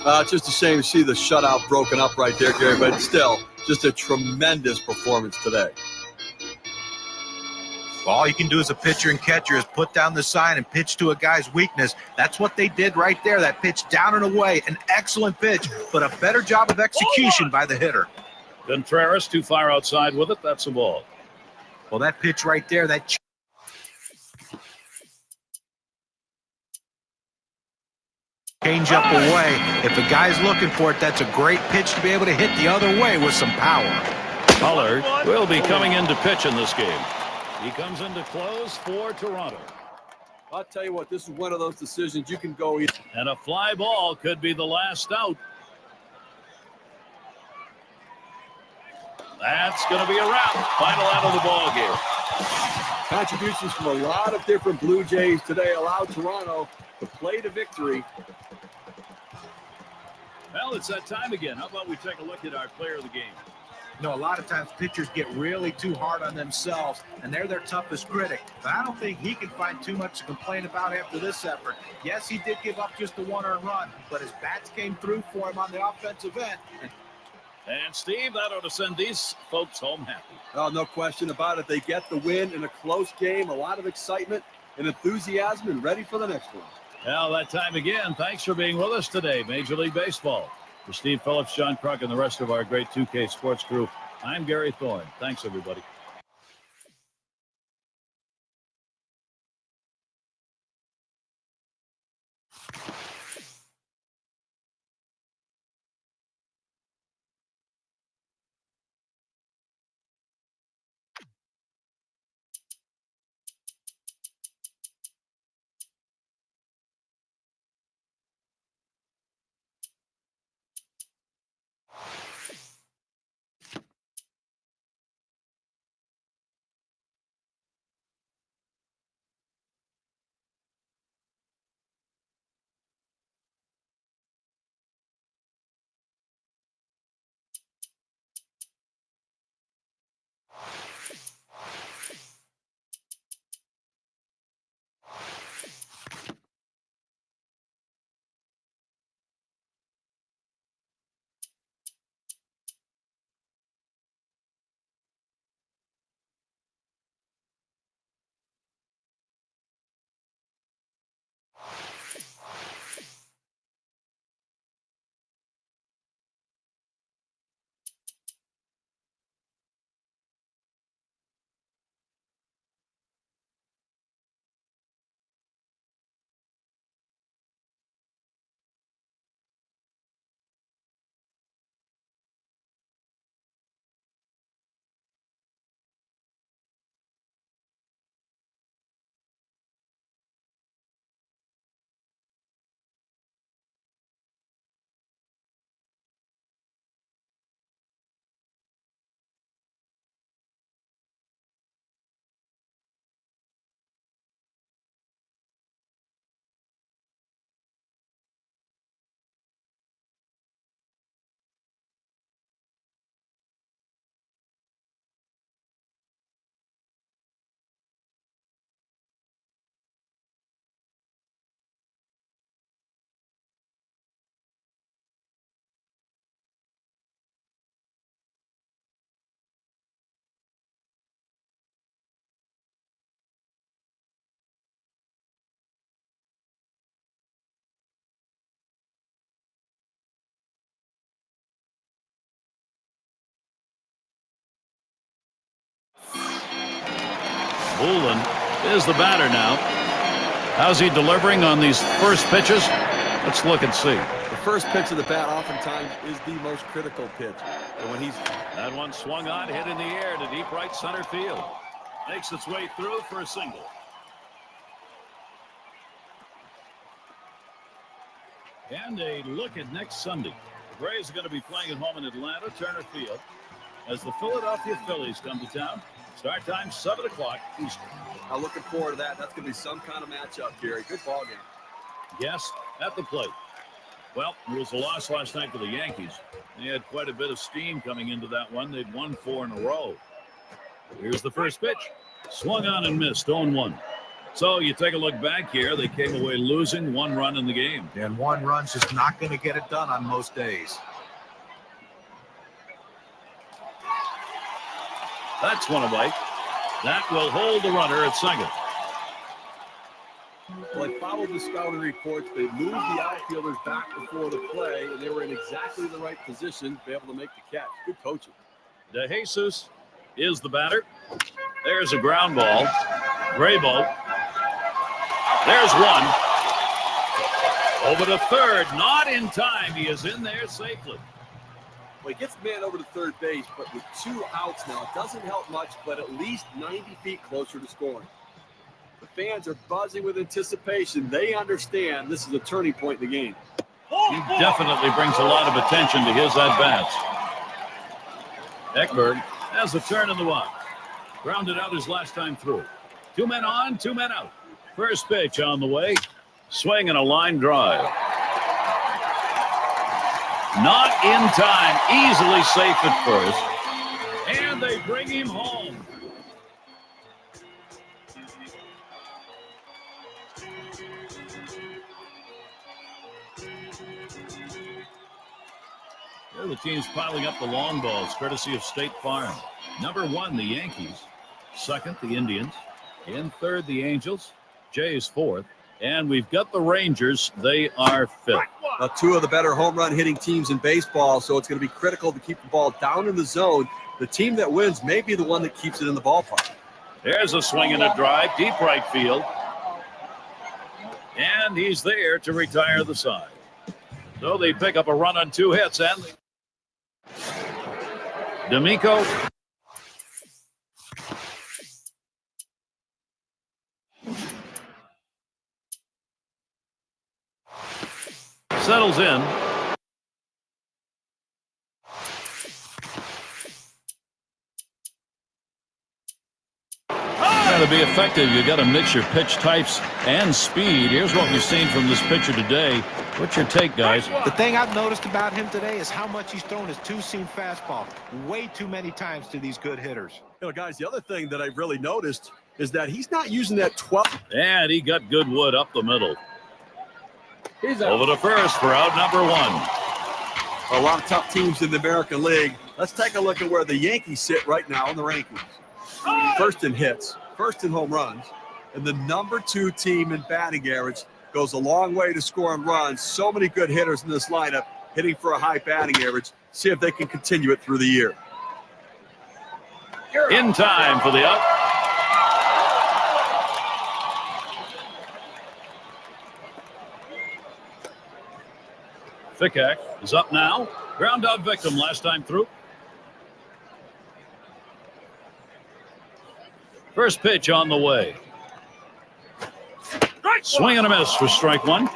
It's just a shame to see the shutout broken up right there, Gary, but still, just a tremendous performance today. All you can do as a pitcher and catcher is put down the sign and pitch to a guy's weakness. That's what they did right there. That pitch down and away, an excellent pitch, but a better job of execution by the hitter. Contreras too far outside with it. That's a ball. Well, that pitch right there, that change up away. If the guy's looking for it, that's a great pitch to be able to hit the other way with some power. Muller will be coming in to pitch in this game. He comes in to close for Toronto. I'll tell you what, this is one of those decisions you can go either. And a fly ball could be the last out. That's going to be a wrap. Final out of the ball game. Contributions from a lot of different Blue Jays today allowed Toronto to play to victory. Well, it's that time again. How about we take a look at our player of the game? You know, a lot of times pitchers get really too hard on themselves, and they're their toughest critic. But I don't think he can find too much to complain about after this effort. Yes, he did give up just the 1 earned run, but his bats came through for him on the offensive end. And Steve, that ought to send these folks home happy. Oh, no question about it. They get the win in a close game, a lot of excitement and enthusiasm, and ready for the next one. Well, that time again. Thanks for being with us today, Major League Baseball. For Steve Phillips, John Kruk, and the rest of our great 2K Sports crew, I'm Gary Thorne. Thanks, everybody. Hoolan is the batter now. How's he delivering on these first pitches? Let's look and see. The first pitch of the bat oftentimes is the most critical pitch. And when that one swung on, hit in the air to deep right center field. Makes its way through for a single. And a look at next Sunday. The Braves are going to be playing at home in Atlanta, Turner Field, as the Philadelphia Phillies come to town. Start time 7 o'clock Eastern. I'm looking forward to that. That's going to be some kind of matchup, Gary. Good ball game. Yes, at the plate. Well, it was a loss last night for the Yankees. They had quite a bit of steam coming into that one. They'd won 4 in a row. Here's the first pitch. Swung on and missed, 0-1. So you take a look back here. They came away losing 1 run in the game. And 1 run's just not going to get it done on most days. That's one away. That will hold the runner at second. Well, I followed the scouting reports. They moved the outfielders back before the play, and they were in exactly the right position to be able to make the catch. Good coaching. De Jesus is the batter. There's a ground ball. Graybolt. There's one. Over to third. Not in time. He is in there safely. Well, he gets the man over to third base, but with 2 outs now, it doesn't help much, but at least 90 feet closer to scoring. The fans are buzzing with anticipation. They understand this is a turning point in the game. He definitely brings a lot of attention to his at-bats. Ekberg has a turn in the walk. Grounded out his last time through. 2 men on, 2 men out. First pitch on the way. Swing and a line drive. Not in time. Easily safe at first. And they bring him home. Here the team's piling up the long balls, courtesy of State Farm. Number 1, the Yankees. Second, the Indians. In third, the Angels. Jays 4th. And we've got the Rangers. They are 5th. 2 of the better home run hitting teams in baseball, so it's going to be critical to keep the ball down in the zone. The team that wins may be the one that keeps it in the ballpark. There's a swing and a drive, deep right field. And he's there to retire the side. So they pick up a run on 2 hits. And D'Amico. Settles in. To be effective, you got to mix your pitch types and speed. Here's what we've seen from this pitcher today. What's your take, guys? The thing I've noticed about him today is how much he's thrown his 2-seam fastball. Way too many times to these good hitters. You know, guys, the other thing that I've really noticed is that he's not using that 12. And he got good wood up the middle. He's over to first for out number 1. A lot of tough teams in the American League. Let's take a look at where the Yankees sit right now in the rankings. First in hits, first in home runs, and the number 2 team in batting average. Goes a long way to scoring runs. So many good hitters in this lineup hitting for a high batting average. See if they can continue it through the year. In time for the out. Fickack is up now. Ground out victim last time through. First pitch on the way. Swing and a miss for strike 1.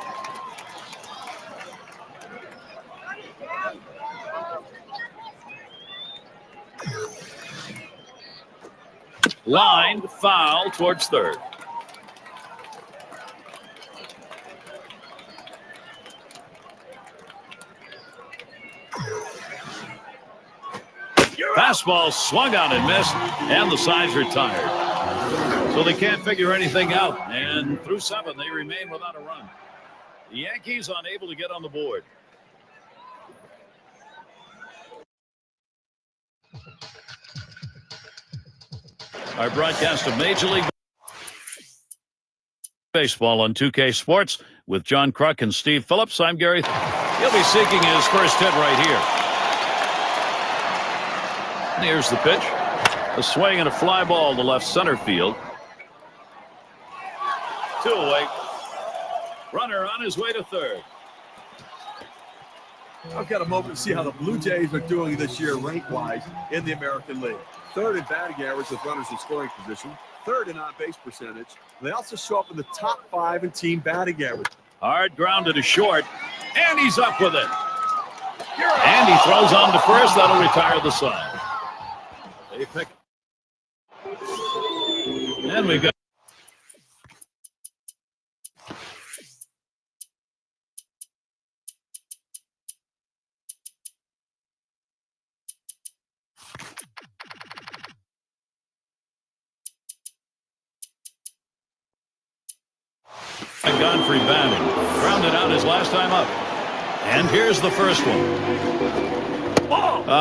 Line foul towards third. Fastball swung on and missed, and the side's retired. So they can't figure anything out, and through 7, they remain without a run. The Yankees unable to get on the board. Our broadcast of Major League Baseball on 2K Sports with John Kruk and Steve Phillips. I'm Gary. He'll be seeking his first hit right here. And here's the pitch. A swing and a fly ball to left center field. 2 away. Runner on his way to third. I've got a moment to see how the Blue Jays are doing this year rank-wise in the American League. Third in batting average with runners in scoring position. Third in on-base percentage. They also show up in the top 5 in team batting average. Hard grounded to short, and he's up with it. And he throws on to first. That'll retire the side. They pick. And we've got. Godfrey batting. Grounded out his last time up. And here's the first one.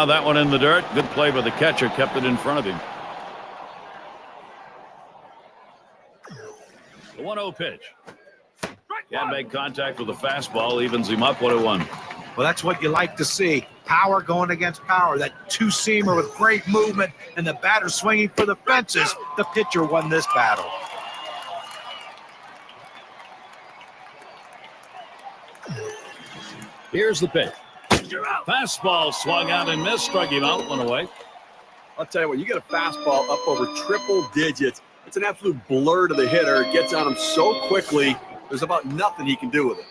That one in the dirt. Good play by the catcher. Kept it in front of him. The 1-0 pitch. Can't make contact with the fastball. Evens him up 1-1. Well, that's what you like to see. Power going against power. That two-seamer with great movement and the batter swinging for the fences. The pitcher won this battle. Here's the pitch. Fastball swung out and missed. Struck him out. 1 away. I'll tell you what, you get a fastball up over triple digits. It's an absolute blur to the hitter. It gets on him so quickly, there's about nothing he can do with it.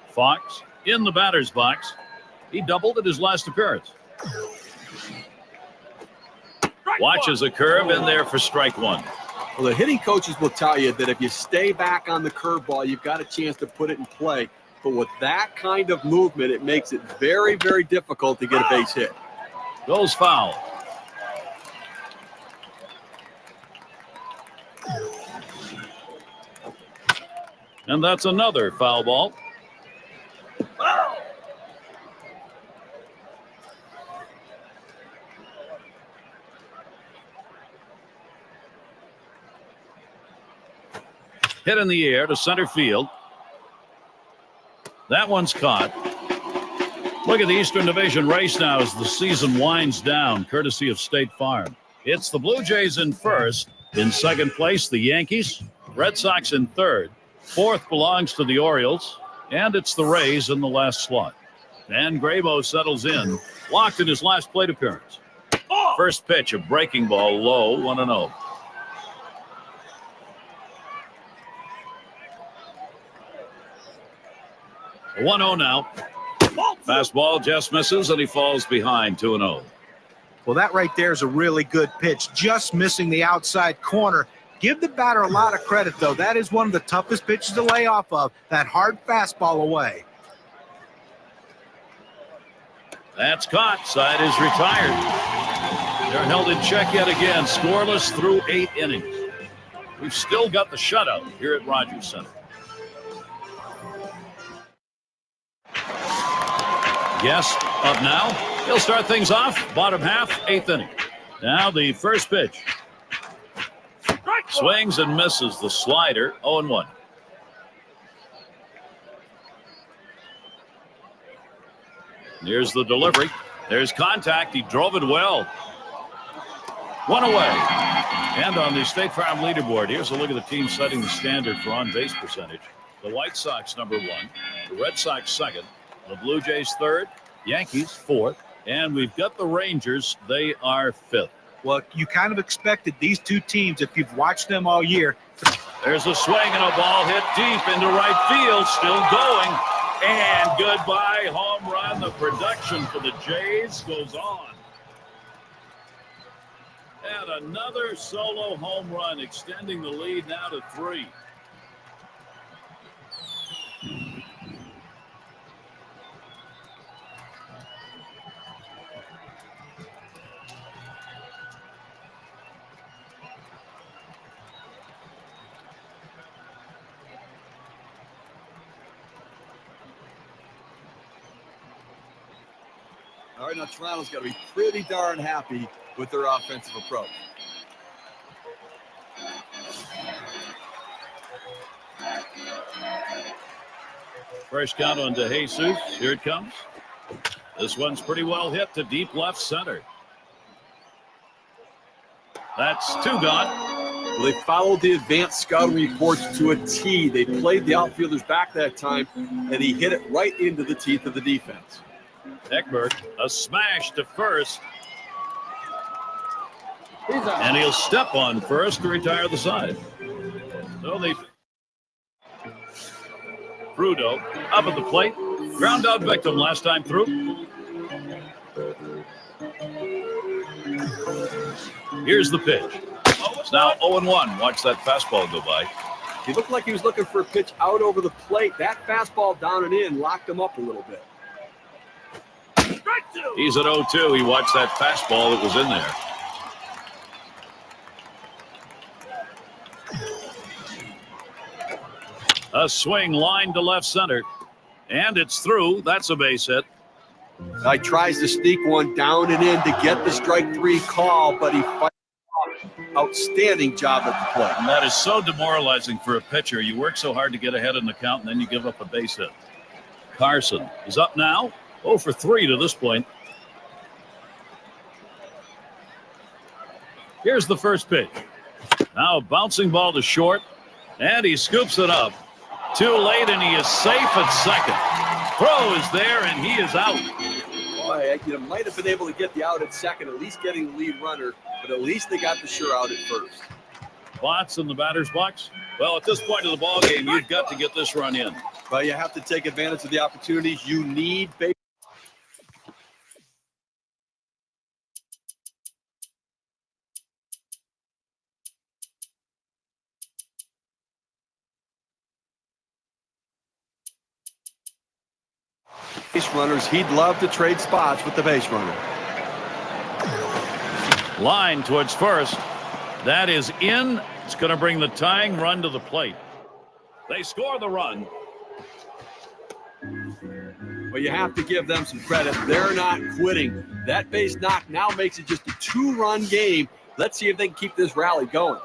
Fox in the batter's box. He doubled at his last appearance. Watches a curve in there for strike 1. Well, the hitting coaches will tell you that if you stay back on the curveball, you've got a chance to put it in play. But with that kind of movement, it makes it very, very difficult to get a base hit. Goes foul. And that's another foul ball. Hit in the air to center field. That one's caught. Look at the Eastern Division race now as the season winds down, courtesy of State Farm. It's the Blue Jays in first. In second place, the Yankees. Red Sox in third. Fourth belongs to the Orioles. And it's the Rays in the last slot. And Grabo settles in, locked in his last plate appearance. First pitch, a breaking ball low, 1-0. A 1-0 now. Fastball just misses, and he falls behind 2-0. Well, that right there is a really good pitch. Just missing the outside corner. Give the batter a lot of credit, though. That is one of the toughest pitches to lay off of. That hard fastball away. That's caught. Side is retired. They're held in check yet again. Scoreless through 8 innings. We've still got the shutout here at Rogers Center. Guest up now. He'll start things off. Bottom half, 8th inning. Now the first pitch. Swings and misses the slider. 0-1. Here's the delivery. There's contact. He drove it well. 1 away. And on the State Farm leaderboard, here's a look at the team setting the standard for on-base percentage. The White Sox number 1. The Red Sox second. The Blue Jays third. Yankees fourth. And we've got the Rangers. They are fifth. Well, you kind of expected these two teams, if you've watched them all year. There's a swing and a ball hit deep into right field. Still going. And goodbye home run. The production for the Jays goes on. And another solo home run, extending the lead now to 3. All right, now Toronto's got to be pretty darn happy with their offensive approach. First count on DeJesus. Here it comes. This one's pretty well hit to deep left center. That's 2 gone. Well, they followed the advanced scouting reports to a T. They played the outfielders back that time, and he hit it right into the teeth of the defense. Eckberg, a smash to first. And he'll step on first to retire the side. So they Frudo up at the plate. Ground out victim last time through. Here's the pitch. It's now 0-1. Watch that fastball go by. He looked like he was looking for a pitch out over the plate. That fastball down and in locked him up a little bit. He's at 0-2. He watched that fastball that was in there. A swing line to left center. And it's through. That's a base hit. He tries to sneak one down and in to get the strike 3 call, but he fights off. Outstanding job at the plate. And that is so demoralizing for a pitcher. You work so hard to get ahead in the count, and then you give up a base hit. Carson is up now. 0 for 3 to this point. Here's the first pitch. Now a bouncing ball to short, and he scoops it up. Too late, and he is safe at second. Throw is there, and he is out. Boy, you might have been able to get the out at second, at least getting the lead runner, but at least they got the sure out at first. Spots in the batter's box. Well, at this point of the ball game, you've got to get this run in. Well, you have to take advantage of the opportunities. You need base. Base runners, he'd love to trade spots with the base runner. Line towards first. That is in. It's going to bring the tying run to the plate. They score the run. Well, you have to give them some credit. They're not quitting. That base knock now makes it just a 2-run game. Let's see if they can keep this rally going.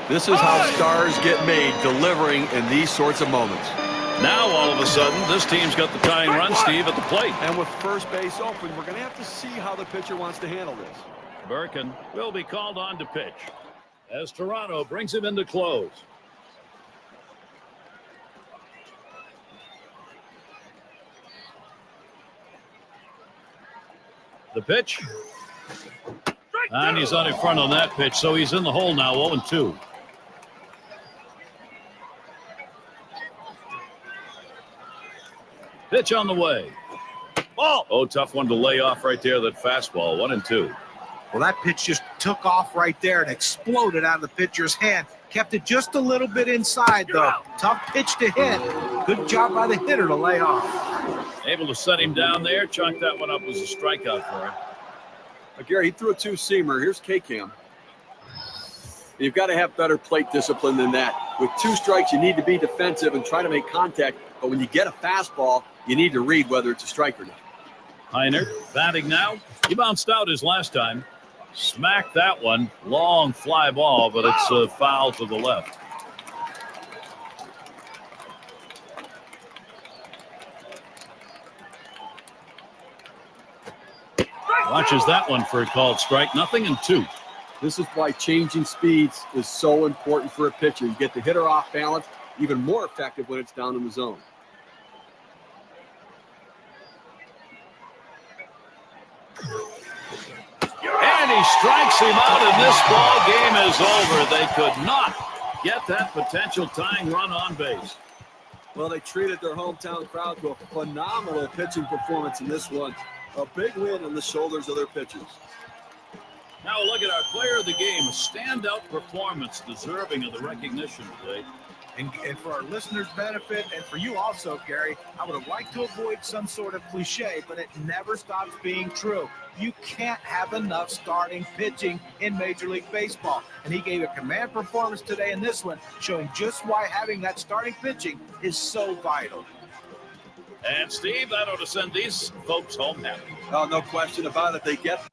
This is how stars get made, delivering in these sorts of moments. Now, all of a sudden, this team's got the tying run, Steve, at the plate. And with first base open, we're going to have to see how the pitcher wants to handle this. Birkin will be called on to pitch as Toronto brings him in to close. The pitch. And he's on in front on that pitch, so he's in the hole now, 0-2. Pitch on the way. Ball. Oh, tough one to lay off right there, that fastball, 1-2. Well, that pitch just took off right there and exploded out of the pitcher's hand. Kept it just a little bit inside, though. Tough pitch to hit. Good job by the hitter to lay off. Able to set him down there. Chalk that one up as a strikeout for him. But Gary, he threw a 2-seamer. Here's K-Cam. You've got to have better plate discipline than that. With 2 strikes, you need to be defensive and try to make contact. But when you get a fastball, you need to read whether it's a strike or not. Heiner batting now. He bounced out his last time. Smacked that one. Long fly ball, but it's a foul to the left. Watches that one for a called strike. 0-2. This is why changing speeds is so important for a pitcher. You get the hitter off balance, even more effective when it's down in the zone. And he strikes him out, and this ball game is over. They could not get that potential tying run on base. Well, they treated their hometown crowd to a phenomenal pitching performance in this one. A big win on the shoulders of their pitchers. Now look at our player of the game. A standout performance deserving of the recognition today. And for our listeners' benefit, and for you also, Gary, I would have liked to avoid some sort of cliche, but it never stops being true. You can't have enough starting pitching in Major League Baseball. And he gave a command performance today in this one, showing just why having that starting pitching is so vital. And Steve, that ought to send these folks home happy. Oh, no question about it. They get